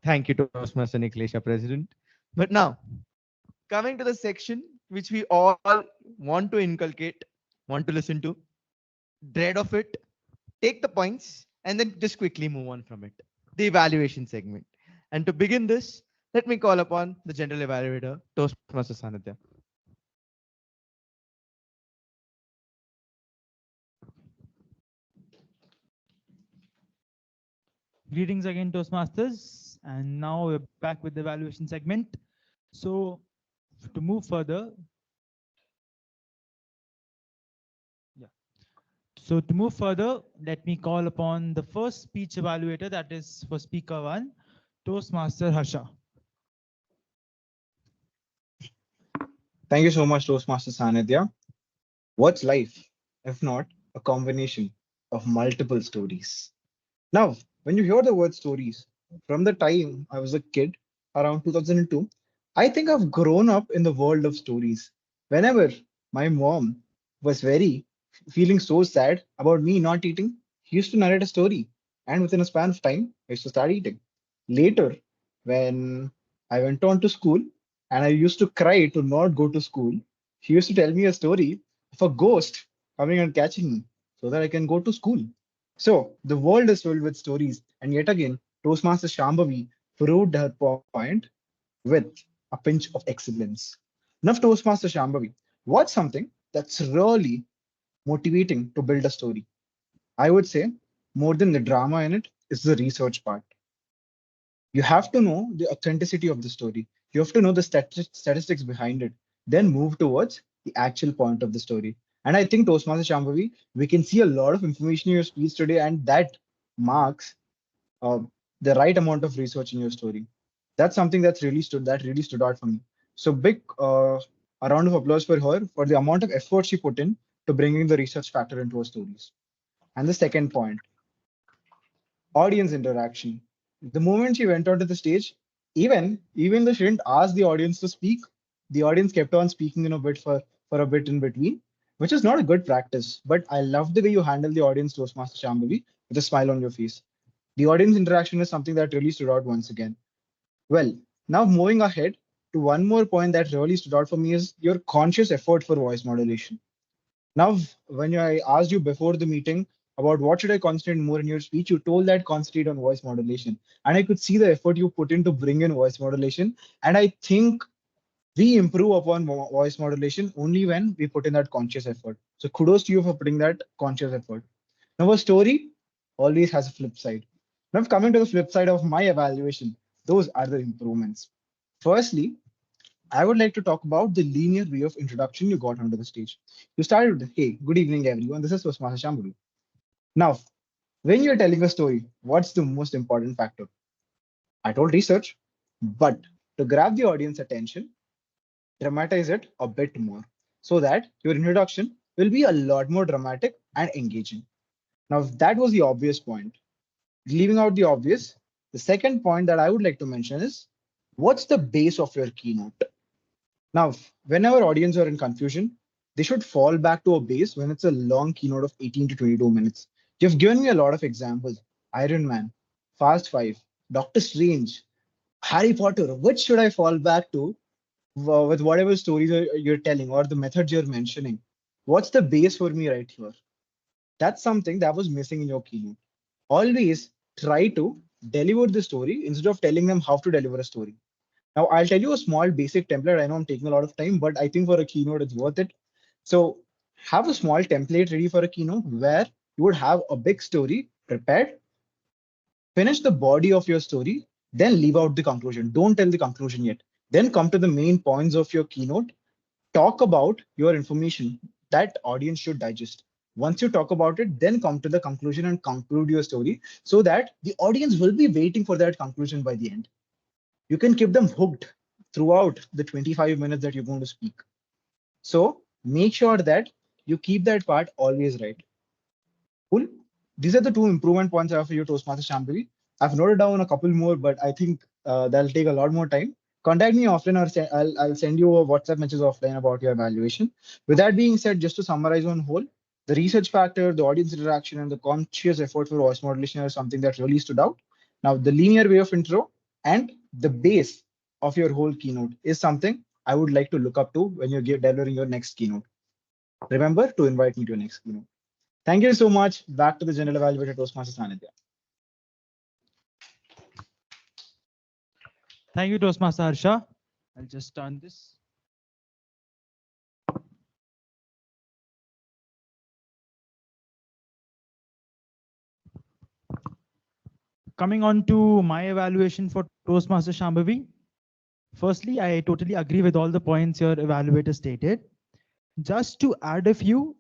Thank you, Toastmaster Nikhilesh, our president. But now, coming to the section which we all want to inculcate, want to listen to, dread of it, take the points, and then just quickly move on from it. The evaluation segment. And to begin this, let me call upon the general evaluator, Toastmaster Sanidhya. Greetings again, Toastmasters. And now we're back with the evaluation segment. So to move further, let me call upon the first speech evaluator, that is for speaker one, Toastmaster Harsha. Thank you so much, Toastmaster Sanidhya. What's life, if not a combination of multiple stories? Now, when you hear the word stories, from the time I was a kid, around 2002, I think I've grown up in the world of stories. Whenever my mom was feeling so sad about me not eating, she used to narrate a story. And within a span of time, I used to start eating. Later, when I went on to school and I used to cry to not go to school, she used to tell me a story of a ghost coming and catching me so that I can go to school. So the world is filled with stories, and yet again, Toastmaster Shambhavi proved her point with a pinch of excellence. Now, Toastmaster Shambhavi, what's something that's really motivating to build a story? I would say more than the drama in it is the research part. You have to know the authenticity of the story. You have to know the statistics behind it, then move towards the actual point of the story. And I think Toastmaster Shambhavi, we can see a lot of information in your speech today, and that marks uh, the right amount of research in your story. That's something that really stood out for me. So big a round of applause for her for the amount of effort she put in to bringing the research factor into her stories. And the second point, audience interaction. The moment she went onto the stage, even though she didn't ask the audience to speak, the audience kept on speaking in a bit for a bit in between, which is not a good practice. But I love the way you handle the audience, Toastmaster Shambhavi, with a smile on your face. The audience interaction is something that really stood out once again. Well, now moving ahead to one more point that really stood out for me is your conscious effort for voice modulation. Now, when I asked you before the meeting about what should I concentrate more in your speech, you told that concentrate on voice modulation. And I could see the effort you put in to bring in voice modulation. And I think we improve upon voice modulation only when we put in that conscious effort. So kudos to you for putting that conscious effort. Now, a story always has a flip side. Now, coming to the flip side of my evaluation, those are the improvements. Firstly, I would like to talk about the linear way of introduction you got onto the stage. You started with, hey, good evening, everyone. This is Toastmaster Shambhavi. Now, when you're telling a story, what's the most important factor? I told research, but to grab the audience attention, dramatize it a bit more so that your introduction will be a lot more dramatic and engaging. Now, that was the obvious point. Leaving out the obvious, the second point that I would like to mention is what's the base of your keynote? Now, whenever audience are in confusion, they should fall back to a base when it's a long keynote of 18 to 22 minutes. You've given me a lot of examples. Iron Man, Fast Five, Doctor Strange, Harry Potter. Which should I fall back to with whatever stories you're telling or the methods you're mentioning? What's the base for me right here? That's something that was missing in your keynote. Always try to deliver the story instead of telling them how to deliver a story. Now, I'll tell you a small basic template. I know I'm taking a lot of time, but I think for a keynote, it's worth it. So have a small template ready for a keynote where you would have a big story prepared, finish the body of your story, then leave out the conclusion. Don't tell the conclusion yet. Then come to the main points of your keynote. Talk about your information that audience should digest. Once you talk about it, then come to the conclusion and conclude your story so that the audience will be waiting for that conclusion by the end. You can keep them hooked throughout the 25 minutes that you're going to speak. So make sure that you keep that part always right. Cool. These are the two improvement points I have for you, Toastmaster Shambhavi. I've noted down a couple more, but I think that'll take a lot more time. Contact me offline or I'll send you a WhatsApp message offline about your evaluation. With that being said, just to summarize on whole, the research factor, the audience interaction, and the conscious effort for voice modulation are something that really stood out. Now, the linear way of intro and the base of your whole keynote is something I would like to look up to when you're delivering your next keynote. Remember to invite me to your next keynote. Thank you so much. Back to the General Evaluator, Toastmaster Sanidhya. Thank you, Toastmaster Harsha. I'll just turn this. Coming on to my evaluation for Toastmaster Shambhavi. Firstly, I totally agree with all the points your evaluator stated. Just to add a few,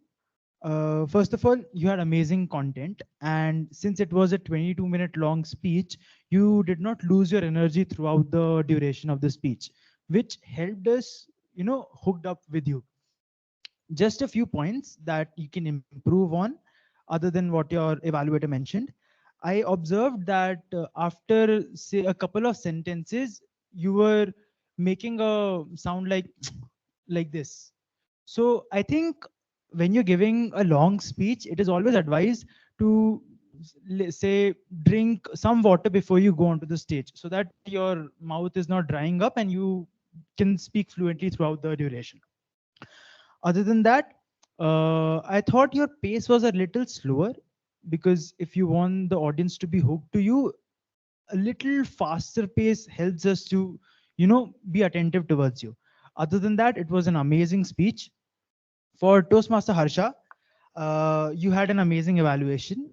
first of all, you had amazing content. And since it was a 22-minute long speech, you did not lose your energy throughout the duration of the speech, which helped us, hooked up with you. Just a few points that you can improve on other than what your evaluator mentioned. I observed that after say a couple of sentences, you were making a sound like this. So I think when you're giving a long speech, it is always advised to say drink some water before you go onto the stage so that your mouth is not drying up and you can speak fluently throughout the duration. Other than that, I thought your pace was a little slower because if you want the audience to be hooked to you, a little faster pace helps us to, be attentive towards you. Other than that, it was an amazing speech. For Toastmaster Harsha, you had an amazing evaluation.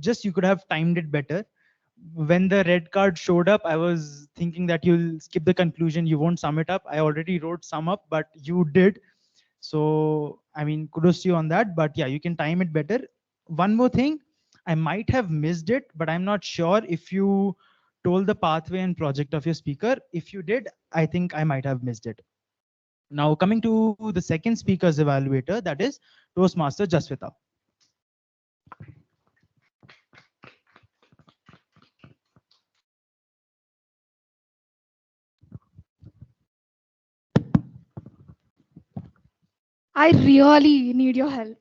Just you could have timed it better. When the red card showed up, I was thinking that you'll skip the conclusion, you won't sum it up. I already wrote sum up, but you did. So, I mean, kudos to you on that. But yeah, you can time it better. One more thing, I might have missed it, but I'm not sure if you told the pathway and project of your speaker. If you did, I think I might have missed it. Now, coming to the second speaker's evaluator, that is Toastmaster Jasvitha. I really need your help.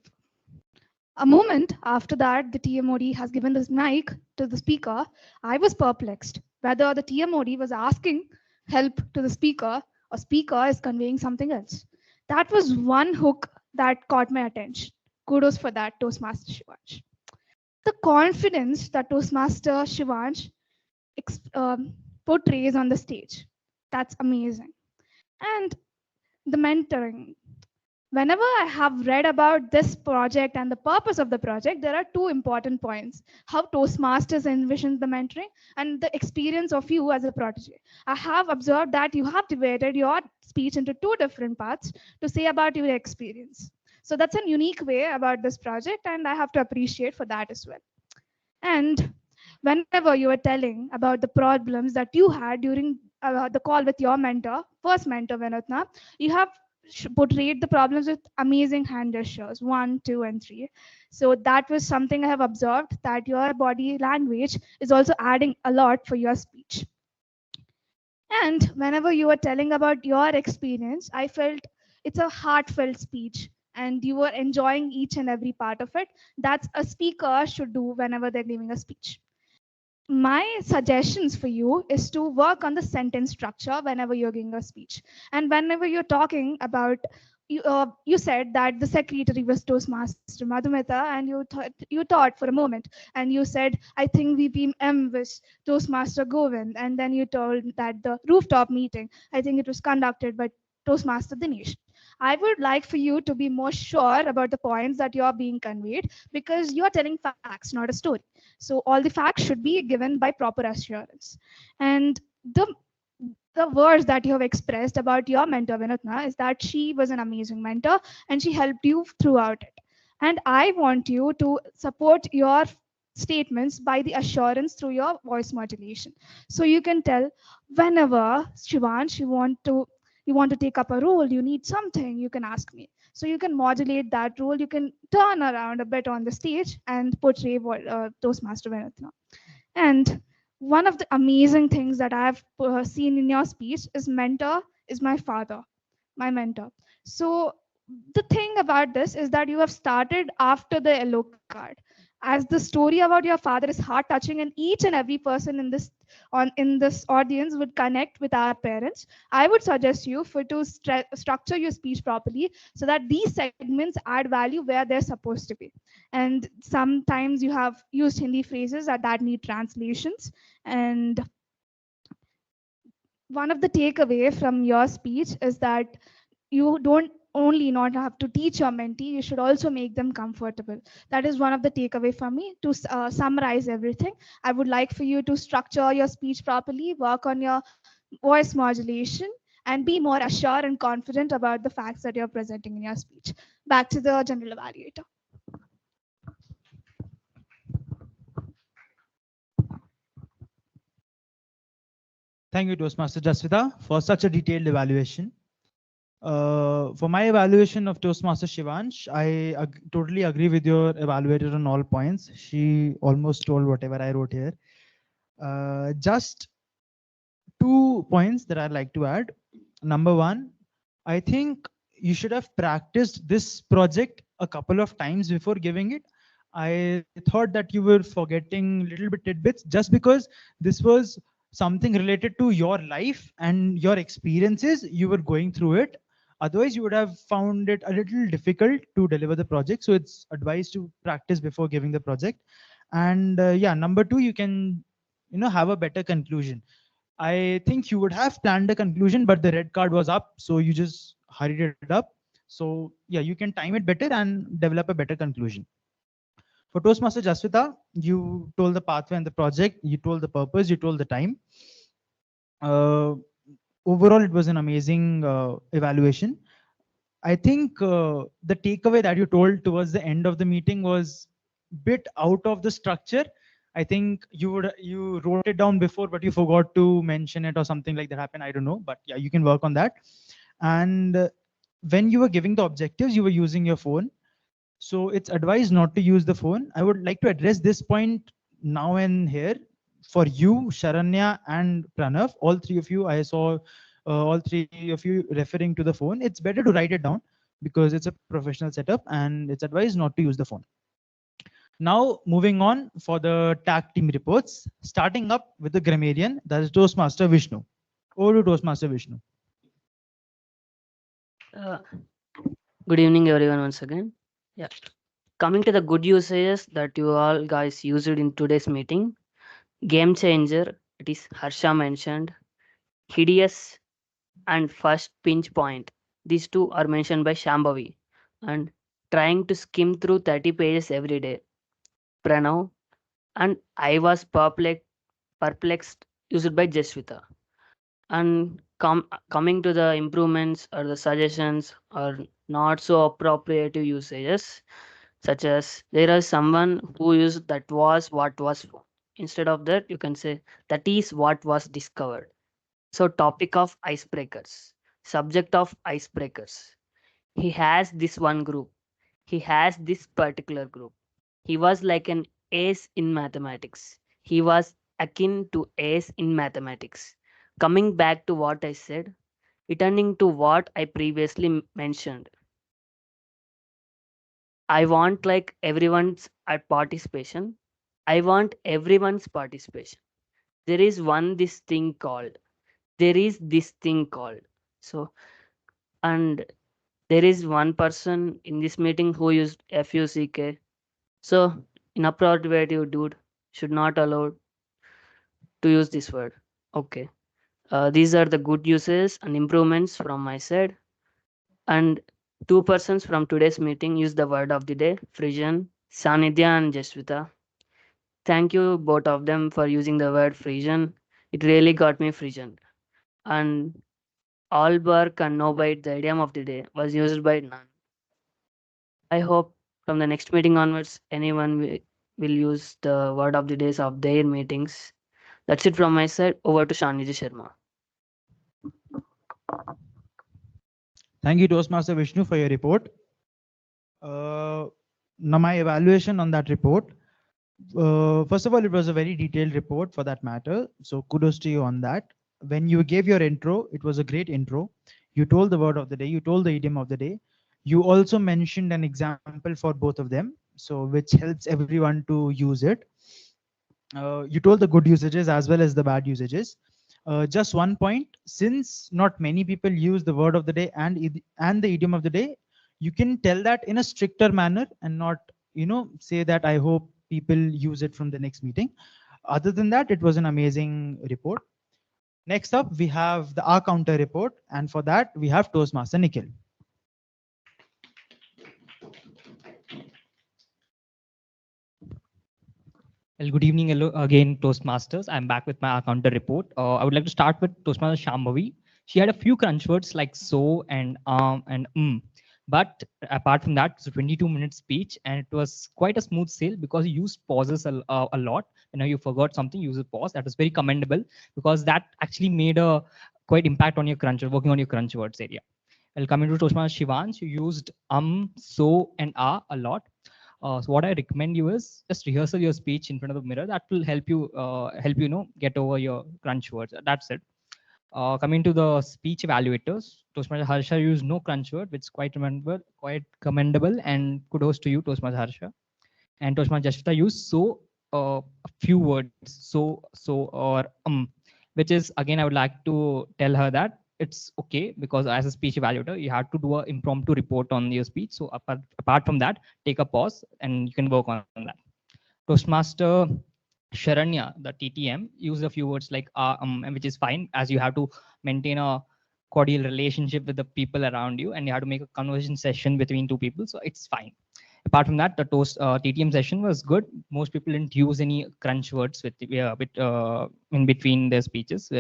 A moment after that, the TMoD has given this mic to the speaker. I was perplexed whether the TMoD was asking help to the speaker or speaker is conveying something else. That was one hook that caught my attention. Kudos for that, Toastmaster Shivansh. The confidence that Toastmaster Shivansh portrays on the stage. That's amazing. And the mentoring. Whenever I have read about this project and the purpose of the project, there are two important points: how Toastmasters envisions the mentoring and the experience of you as a protege. I have observed that you have divided your speech into two different parts to say about your experience. So that's a unique way about this project, and I have to appreciate for that as well. And whenever you were telling about the problems that you had during the call with your mentor, first mentor, Vinodna, you have portrayed the problems with amazing hand gestures, 1, 2, and 3. So that was something I have observed, that your body language is also adding a lot for your speech. And whenever you were telling about your experience, I felt it's a heartfelt speech and you were enjoying each and every part of it. That's a speaker should do whenever they're giving a speech. My suggestions for you is to work on the sentence structure whenever you're giving a speech. And whenever you're talking about, you said that the secretary was Toastmaster Madhumita, and you thought for a moment, and you said, I think VPM was Toastmaster Govind, and then you told that the rooftop meeting, I think it was conducted by Toastmaster Dinesh. I would like for you to be more sure about the points that you're being conveyed, because you're telling facts, not a story. So all the facts should be given by proper assurance. And the words that you have expressed about your mentor Vinodna is that she was an amazing mentor and she helped you throughout it. And I want you to support your statements by the assurance through your voice modulation. So you can tell whenever Shivansh you want to take up a role, you need something, you can ask me. So you can modulate that role, you can turn around a bit on the stage and portray what Toastmaster Vinodna. And one of the amazing things that I've seen in your speech is mentor is my father, my mentor. So the thing about this is that you have started after the yellow card. As the story about your father is heart touching, and each and every person in this audience would connect with our parents, I would suggest you to structure your speech properly so that these segments add value where they're supposed to be. And sometimes you have used Hindi phrases that need translations. And one of the takeaway from your speech is that you don't only not have to teach your mentee, you should also make them comfortable. That is one of the takeaway for me. To summarize everything, I would like for you to structure your speech properly, work on your voice modulation, and be more assured and confident about the facts that you're presenting in your speech. Back to the general evaluator. Thank you, Toastmaster Jasvitha, for such a detailed evaluation. For my evaluation of Toastmaster Shivansh, I totally agree with your evaluator on all points. She almost told whatever I wrote here. Just 2 points that I'd like to add. Number one, I think you should have practiced this project a couple of times before giving it. I thought that you were forgetting little bit tidbits just because this was something related to your life and your experiences. You were going through it. Otherwise, you would have found it a little difficult to deliver the project. So it's advised to practice before giving the project. And yeah, number two, you can, have a better conclusion. I think you would have planned a conclusion, but the red card was up, so you just hurried it up. So yeah, you can time it better and develop a better conclusion. For Toastmaster Jasvitha, you told the pathway and the project, you told the purpose, you told the time. Overall, it was an amazing evaluation. I think the takeaway that you told towards the end of the meeting was bit out of the structure. I think you wrote it down before, but you forgot to mention it or something like that happened. I don't know, but yeah, you can work on that. And when you were giving the objectives, you were using your phone. So it's advised not to use the phone. I would like to address this point now and here for you, Sharanya and Pranav. All three of you, I saw all three of you referring to the phone. It's better to write it down. because it's a professional setup and it's advised not to use the phone. Now, moving on for the tag team reports, starting up with the grammarian, that is Toastmaster Vishnu. Over to Toastmaster Vishnu. Uh, Good evening, everyone, once again. Yeah. Coming to the good usages that you all guys used in today's meeting, game changer, it is Harsha mentioned, hideous and first pinch point. These two are mentioned by Shambhavi. And trying to skim through 30 pages every day, Pranav. And I was perplexed, used by Jasvitha. And coming to the improvements or the suggestions or not so appropriate usages, such as there is someone who used that was what was instead of that you can say that is what was discovered. So topic of icebreakers, subject of icebreakers, he has this one group, he has this particular group, he was like an ace in mathematics, he was akin to ace in mathematics. Coming back to what I said, returning to what I previously mentioned, I want like everyone's participation. I want everyone's participation. There is one this thing called. There is this thing called. So and there is one person in this meeting who used FUCK. So inappropriate dude should not allowed to use this word. Okay. These are the good uses and improvements from my side. And two persons from today's meeting use the word of the day, Frisian, Sanidhya and Jasvitha. Thank you both of them for using the word Frisian. It really got me Frisian. And all bark and no bite, the idiom of the day, was used by none. I hope from the next meeting onwards, anyone will use the word of the days of their meetings. That's it from my side. Over to Shaniji Sharma. Thank you, Toastmaster Vishnu, for your report. Now, my evaluation on that report. First of all, it was a very detailed report for that matter. So kudos to you on that. When you gave your intro, it was a great intro. You told the word of the day, you told the idiom of the day. You also mentioned an example for both of them, so which helps everyone to use it. You told the good usages as well as the bad usages. Just one point, since not many people use the word of the day and the idiom of the day, you can tell that in a stricter manner and not, say that I hope people use it from the next meeting. Other than that, it was an amazing report. Next up, we have the R counter report, and for that, we have Toastmaster Nikhil. Well, good evening hello, again, Toastmasters. I'm back with my counter report. I would like to start with Toastmaster Shambhavi. She had a few crunch words like so and But apart from that, it's a 22-minute speech, and it was quite a smooth sail because you used pauses a lot. You forgot something, use a pause. That was very commendable because that actually made a quite impact on your working on your crunch words area. Well, coming to Toastmaster Shivansh, you used so, and a lot. So what I recommend you is just rehearsal your speech in front of the mirror. That will help you get over your crunch words. That's it. Coming to the speech evaluators, Toastmaster Harsha used no crunch word, which is quite commendable, and kudos to you, Toastmaster Harsha. And Toastmaster Jasvitha used so a few words, so or which is again I would like to tell her that it's okay because as a speech evaluator you have to do an impromptu report on your speech. So apart from that, take a pause and you can work on that. Toastmaster Sharanya, the TTM, use a few words like which is fine as you have to maintain a cordial relationship with the people around you and you have to make a conversation session between two people. So it's fine. Apart from that, the TTM session was good. Most people didn't use any crunch words in between their speeches.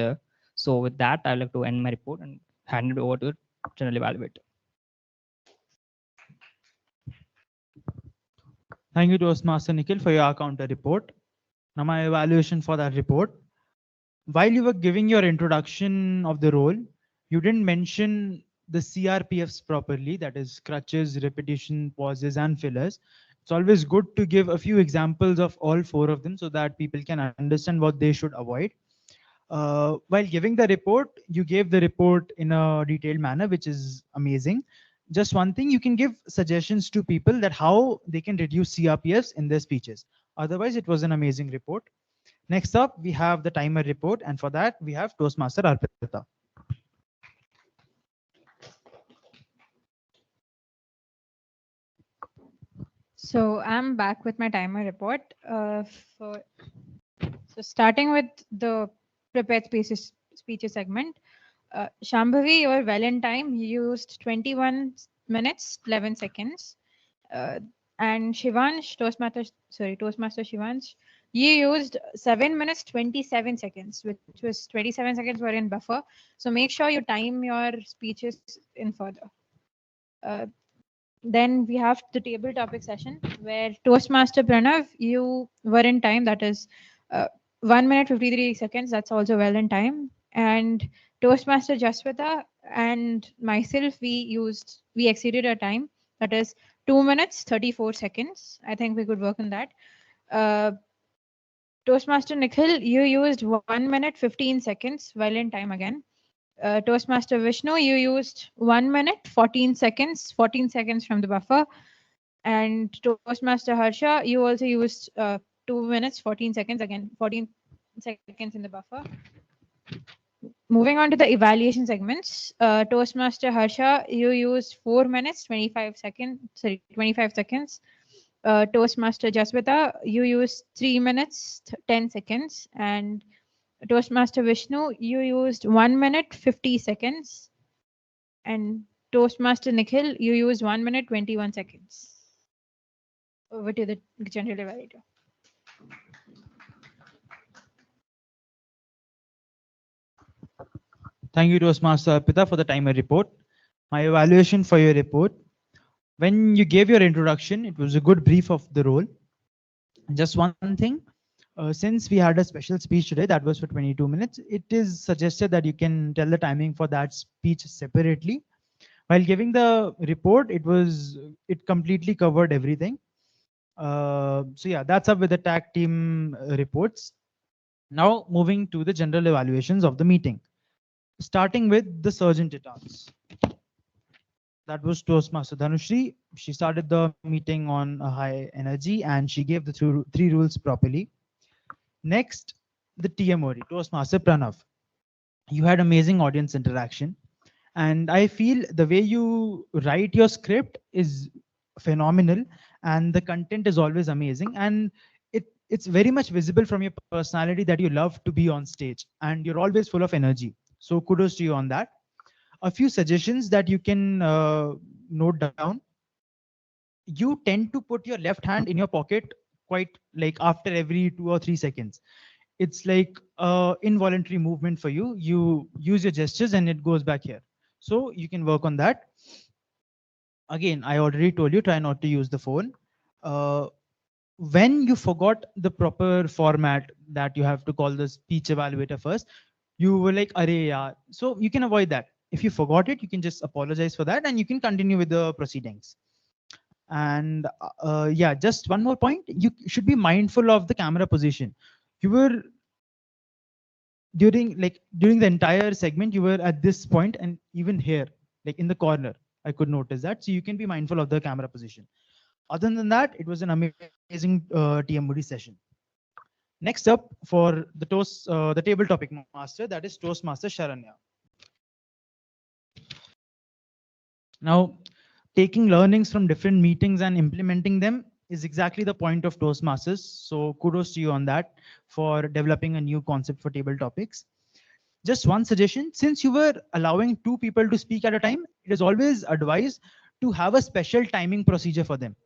So with that, I'd like to end my report and hand it over to the general evaluator. Thank you, Toastmaster Nikhil, for your counter report. Now, my evaluation for that report. While you were giving your introduction of the role, you didn't mention the CRPFs properly, that is crutches, repetition, pauses, and fillers. It's always good to give a few examples of all four of them so that people can understand what they should avoid. While giving the report, you gave the report in a detailed manner, which is amazing. just one thing, you can give suggestions to people that how they can reduce CRPFs in their speeches. Otherwise, it was an amazing report. Next up, we have the timer report, and for that, we have Toastmaster Arpita. So I'm back with my timer report. So starting with the prepared speeches segment, Shambhavi, you were well in time. You used 21 minutes 11 seconds. And Shivansh, Toastmaster Shivansh, you used 7 minutes 27 seconds, which was 27 seconds were in buffer. So make sure you time your speeches in further. Then we have the table topic session where Toastmaster Pranav, you were in time. That is 1 minute 53 seconds. That's also well in time. And Toastmaster Jasvitha and myself, we exceeded our time. That is 2 minutes 34 seconds. I think we could work on that. Toastmaster Nikhil, you used 1 minute 15 seconds. Well in time again. Toastmaster Vishnu, you used 1 minute 14 seconds from the buffer. And Toastmaster Harsha, you also used 2 minutes 14 seconds, again 14 seconds in the buffer. Moving on to the evaluation segments, Toastmaster Harsha, you used 4 minutes 25 seconds. Toastmaster Jasvitha, you used 3 minutes 10 seconds. And Toastmaster Vishnu, you used 1 minute 50 seconds. And Toastmaster Nikhil, you used 1 minute 21 seconds. Over to the general evaluator. Thank you, Toastmaster Arpita, for the timer report. My evaluation for your report. When you gave your introduction, it was a good brief of the role. Just one thing, since we had a special speech today that was for 22 minutes, it is suggested that you can tell the timing for that speech separately. While giving the report, it completely covered everything. So yeah, that's up with the tag team reports. Now moving to the general evaluations of the meeting. Starting with the Sergeant at Arms. That was Toastmaster Dhanushree. She started the meeting on a high energy and she gave the three rules properly. Next, the TMoD, Toastmaster Pranav. You had amazing audience interaction. And I feel the way you write your script is phenomenal and the content is always amazing. And it's very much visible from your personality that you love to be on stage and you're always full of energy. So kudos to you on that. A few suggestions that you can note down. You tend to put your left hand in your pocket quite like after every 2 or 3 seconds. It's like involuntary movement for you. You use your gestures and it goes back here. So you can work on that. Again, I already told you, try not to use the phone. When you forgot the proper format that you have to call the speech evaluator first, you were like, "Arey yaar." So you can avoid that. If you forgot it, you can just apologize for that and you can continue with the proceedings. And yeah, just one more point. You should be mindful of the camera position. You were during the entire segment, you were at this point and even here, like in the corner, I could notice that. So you can be mindful of the camera position. Other than that, it was an amazing TMoD session. Next up for the table topic master, that is Toastmaster Sharanya. Now, taking learnings from different meetings and implementing them is exactly the point of Toastmasters. So kudos to you on that for developing a new concept for table topics. Just one suggestion, since you were allowing 2 people to speak at a time, it is always advised to have a special timing procedure for them.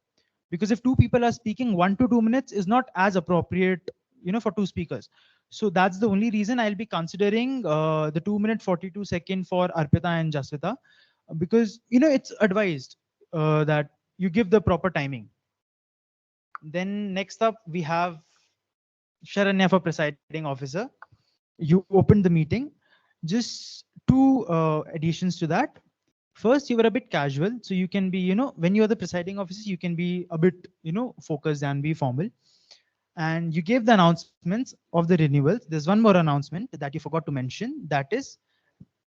Because if 2 people are speaking, 1 to 2 minutes is not as appropriate, for 2 speakers. So that's the only reason I'll be considering the 2 minute 42 second for Arpita and Jasvitha, because it's advised that you give the proper timing. Then next up we have Sharanya for Presiding Officer. You opened the meeting. Just 2 additions to that. First, you were a bit casual, so you can be, when you're the presiding officer, you can be a bit, focused and be formal. And you gave the announcements of the renewals. There's one more announcement that you forgot to mention, that is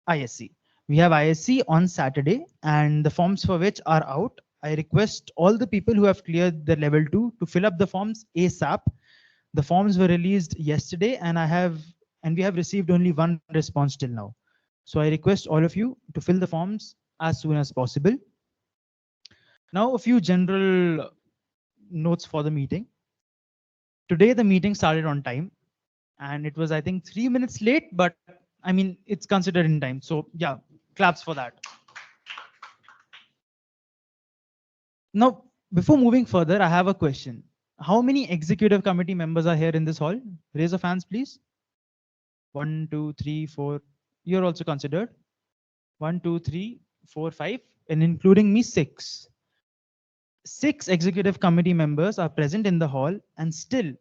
ISC. We have ISC on Saturday, and the forms for which are out. I request all the people who have cleared the level 2 to fill up the forms ASAP. The forms were released yesterday, and we have received only one response till now. So I request all of you to fill the forms as soon as possible. Now, a few general notes for the meeting. Today, the meeting started on time, and it was, I think, 3 minutes late, but I mean, it's considered in time. So yeah, claps for that. Now, before moving further, I have a question. How many executive committee members are here in this hall? Raise of hands, please. 1, 2, 3, 4. You're also considered. 1, 2, 3, 4, 5, and including me, 6. 6 executive committee members are present in the hall, and still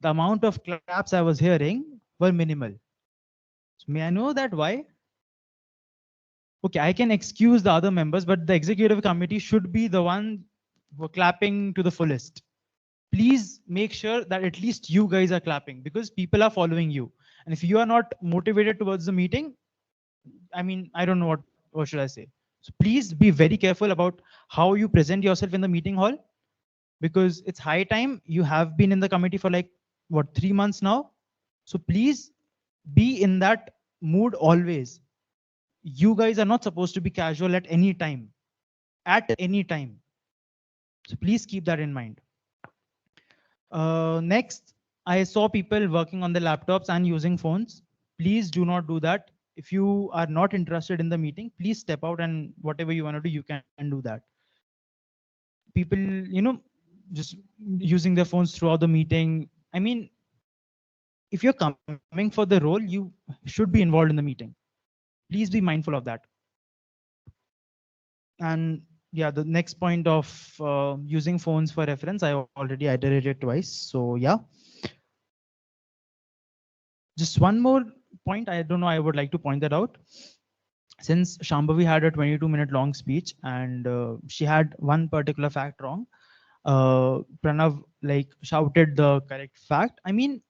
the amount of claps I was hearing were minimal. So may I know that why? Okay, I can excuse the other members, but the executive committee should be the one who are clapping to the fullest. Please make sure that at least you guys are clapping, because people are following you. And if you are not motivated towards the meeting, I mean, I don't know what should I say. So please be very careful about how you present yourself in the meeting hall, because it's high time. You have been in the committee for like, what, 3 months now? So please be in that mood always. You guys are not supposed to be casual at any time. At any time. So please keep that in mind. Next, I saw people working on the laptops and using phones. Please do not do that. If you are not interested in the meeting, please step out, and whatever you want to do, you can do that. People, just using their phones throughout the meeting. I mean, if you're coming for the role, you should be involved in the meeting. Please be mindful of that. And yeah, the next point of using phones for reference, I already iterated twice. So yeah. Just one more point, I don't know, I would like to point that out. Since Shambhavi had a 22-minute long speech, and she had one particular fact wrong, Pranav like shouted the correct fact. I mean,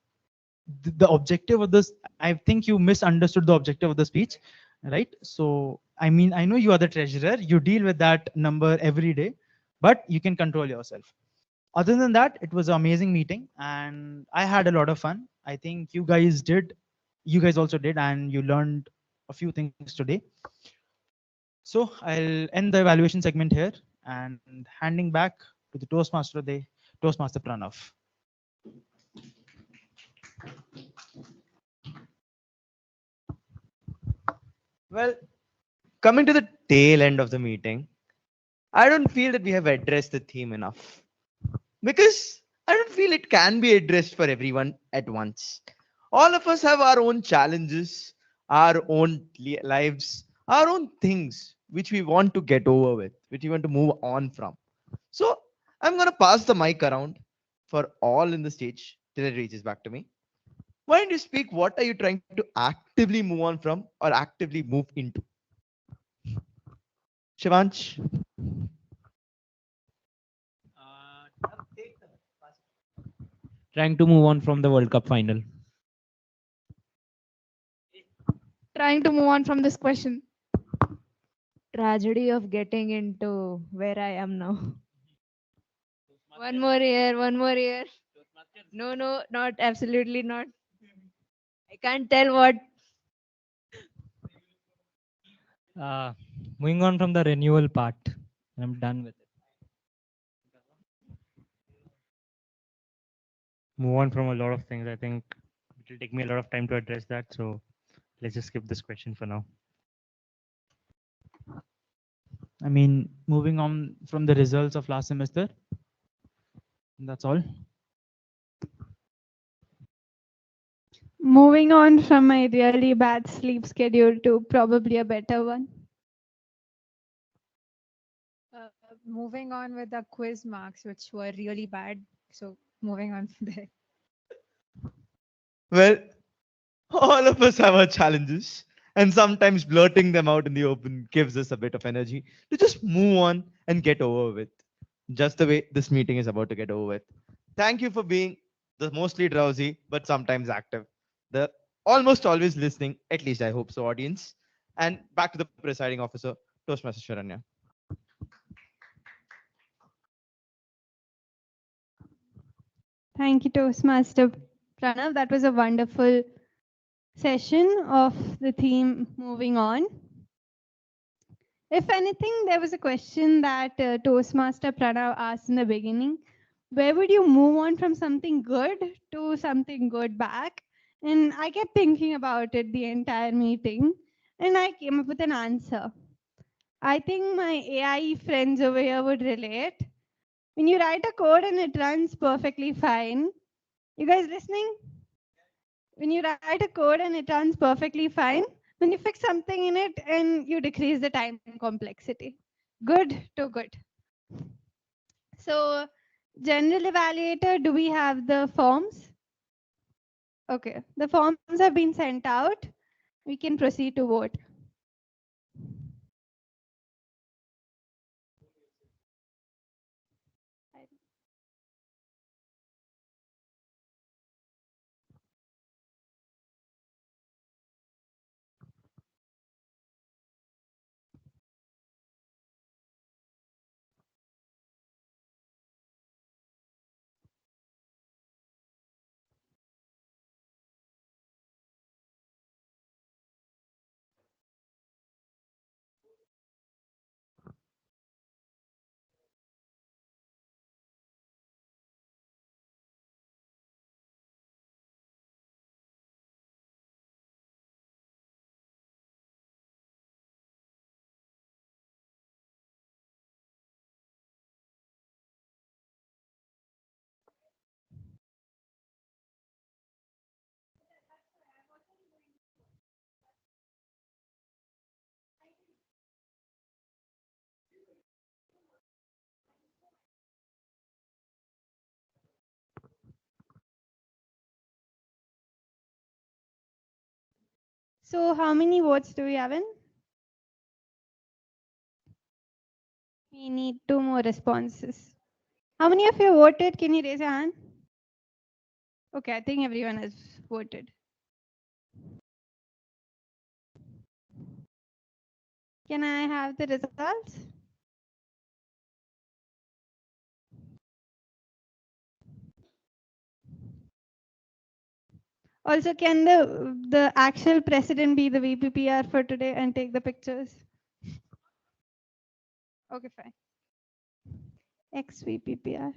the objective of this, I think you misunderstood the objective of the speech, right? So, I mean, I know you are the treasurer, you deal with that number every day, but you can control yourself. Other than that, it was an amazing meeting, and I had a lot of fun. I think you guys also did, and you learned a few things today. So I'll end the evaluation segment here and handing back to the Toastmaster of the day, Toastmaster Pranav. Well, coming to the tail end of the meeting, I don't feel that we have addressed the theme enough, because I don't feel it can be addressed for everyone at once. All of us have our own challenges, our own lives, our own things which we want to get over with, which we want to move on from. So I'm going to pass the mic around for all in the stage till it reaches back to me. Why don't you speak? What are you trying to actively move on from or actively move into? Shivansh? Trying to move on from the World Cup final. Trying to move on from this question. Tragedy of getting into where I am now. One more year, one more year. No, no, not absolutely not. I can't tell what. Moving on from the renewal part, I'm done with it. Move on from a lot of things. I think it will take me a lot of time to address that. So let's just skip this question for now. I mean, moving on from the results of last semester. That's all. Moving on from my really bad sleep schedule to probably a better one. Moving on with the quiz marks, which were really bad. So moving on from there. Well, all of us have our challenges, and sometimes blurting them out in the open gives us a bit of energy to just move on and get over with. Just the way this meeting is about to get over with. Thank you for being the mostly drowsy but sometimes active, the almost always listening, at least I hope so, audience. And back to the presiding officer, Toastmaster Sharanya. Thank you, Toastmaster Pranav. That was a wonderful session of the theme moving on. If anything, there was a question that Toastmaster Pranav asked in the beginning. Where would you move on from something good to something good back? And I kept thinking about it the entire meeting, and I came up with an answer. I think my AI friends over here would relate. When you write a code and it runs perfectly fine, you guys listening? When you write a code and it runs perfectly fine, when you fix something in it and you decrease the time complexity. Good to good. So, general evaluator, do we have the forms? Okay, the forms have been sent out. We can proceed to vote. So, how many votes do we have in? We need 2 more responses. How many of you voted? Can you raise your hand? Okay, I think everyone has voted. Can I have the results? Also, can the actual president be the VPPR for today and take the pictures? Okay, fine. Ex-VPPR.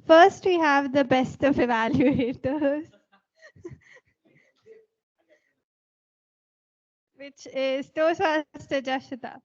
First, we have the best of evaluators, which is Toastmaster Jasvitha.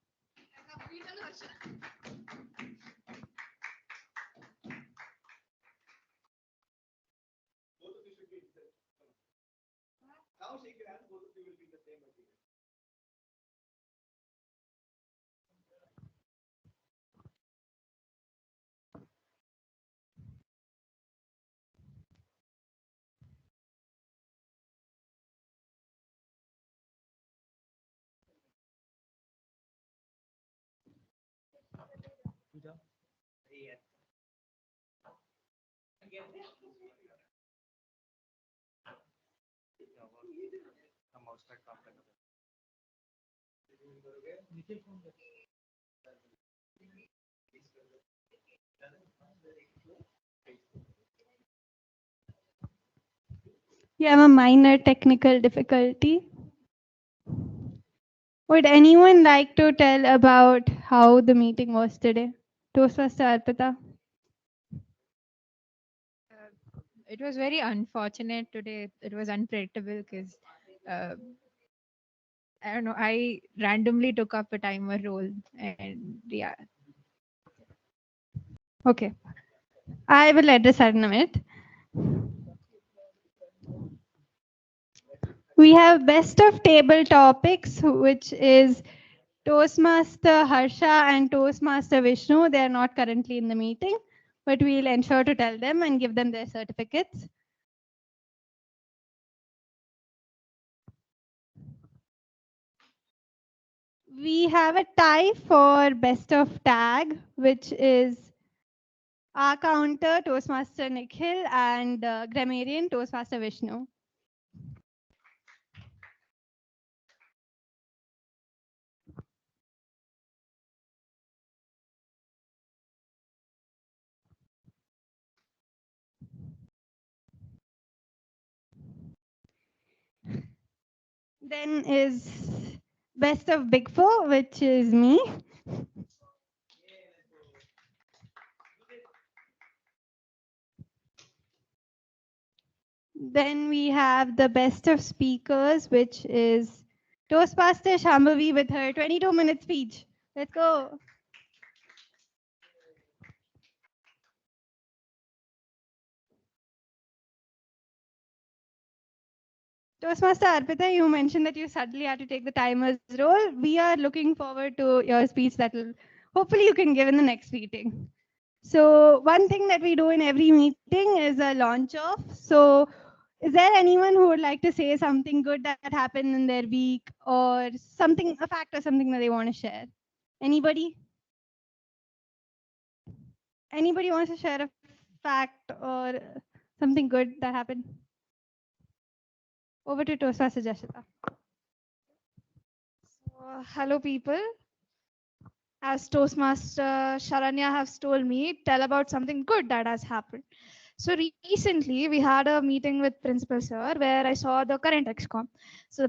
You have a minor technical difficulty. Would anyone like to tell about how the meeting was today? Toastmaster Arpita. It was very unfortunate today. It was unpredictable because I don't know. I randomly took up a timer role, and yeah. Okay. I will address that in a minute. We have best of table topics, which is Toastmaster Harsha and Toastmaster Vishnu. They are not currently in the meeting, but we'll ensure to tell them and give them their certificates. We have a tie for best of tag, which is our counter Toastmaster Nikhil and Grammarian Toastmaster Vishnu. Then is best of Big Four, which is me. Then we have the best of speakers, which is Toastmaster Shambhavi with her 22-minute speech. Let's go. Toastmaster Arpita, you mentioned that you suddenly had to take the timer's role. We are looking forward to your speech that will hopefully you can give in the next meeting. So one thing that we do in every meeting is a launch off. So is there anyone who would like to say something good that happened in their week or something, a fact or something that they want to share? Anybody? Anybody wants to share a fact or something good that happened? Over to Toastmaster Jasvitha. Hello, people. As Toastmaster Sharanya has told me, tell about something good that has happened. So recently, we had a meeting with Principal Sir where I saw the current XCOM. So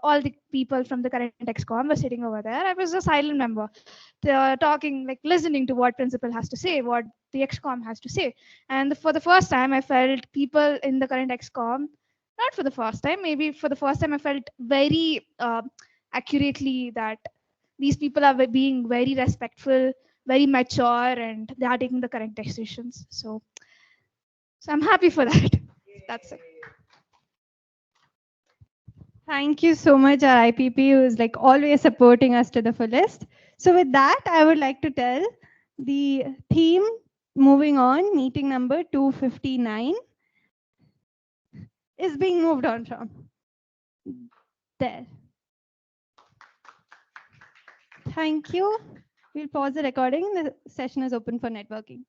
all the people from the current XCOM were sitting over there. I was a silent member, talking, like listening to what Principal has to say, what the XCOM has to say. And for the first time, I felt people in the current XCOM, not for the first time, maybe for the first time, I felt very accurately that these people are being very respectful, very mature, and they are taking the correct decisions. So I'm happy for that. That's it. Thank you so much, our IPP, who is like always supporting us to the fullest. So with that, I would like to tell the theme, moving on, meeting number 259 is being moved on from there. Thank you. We'll pause the recording. The session is open for networking.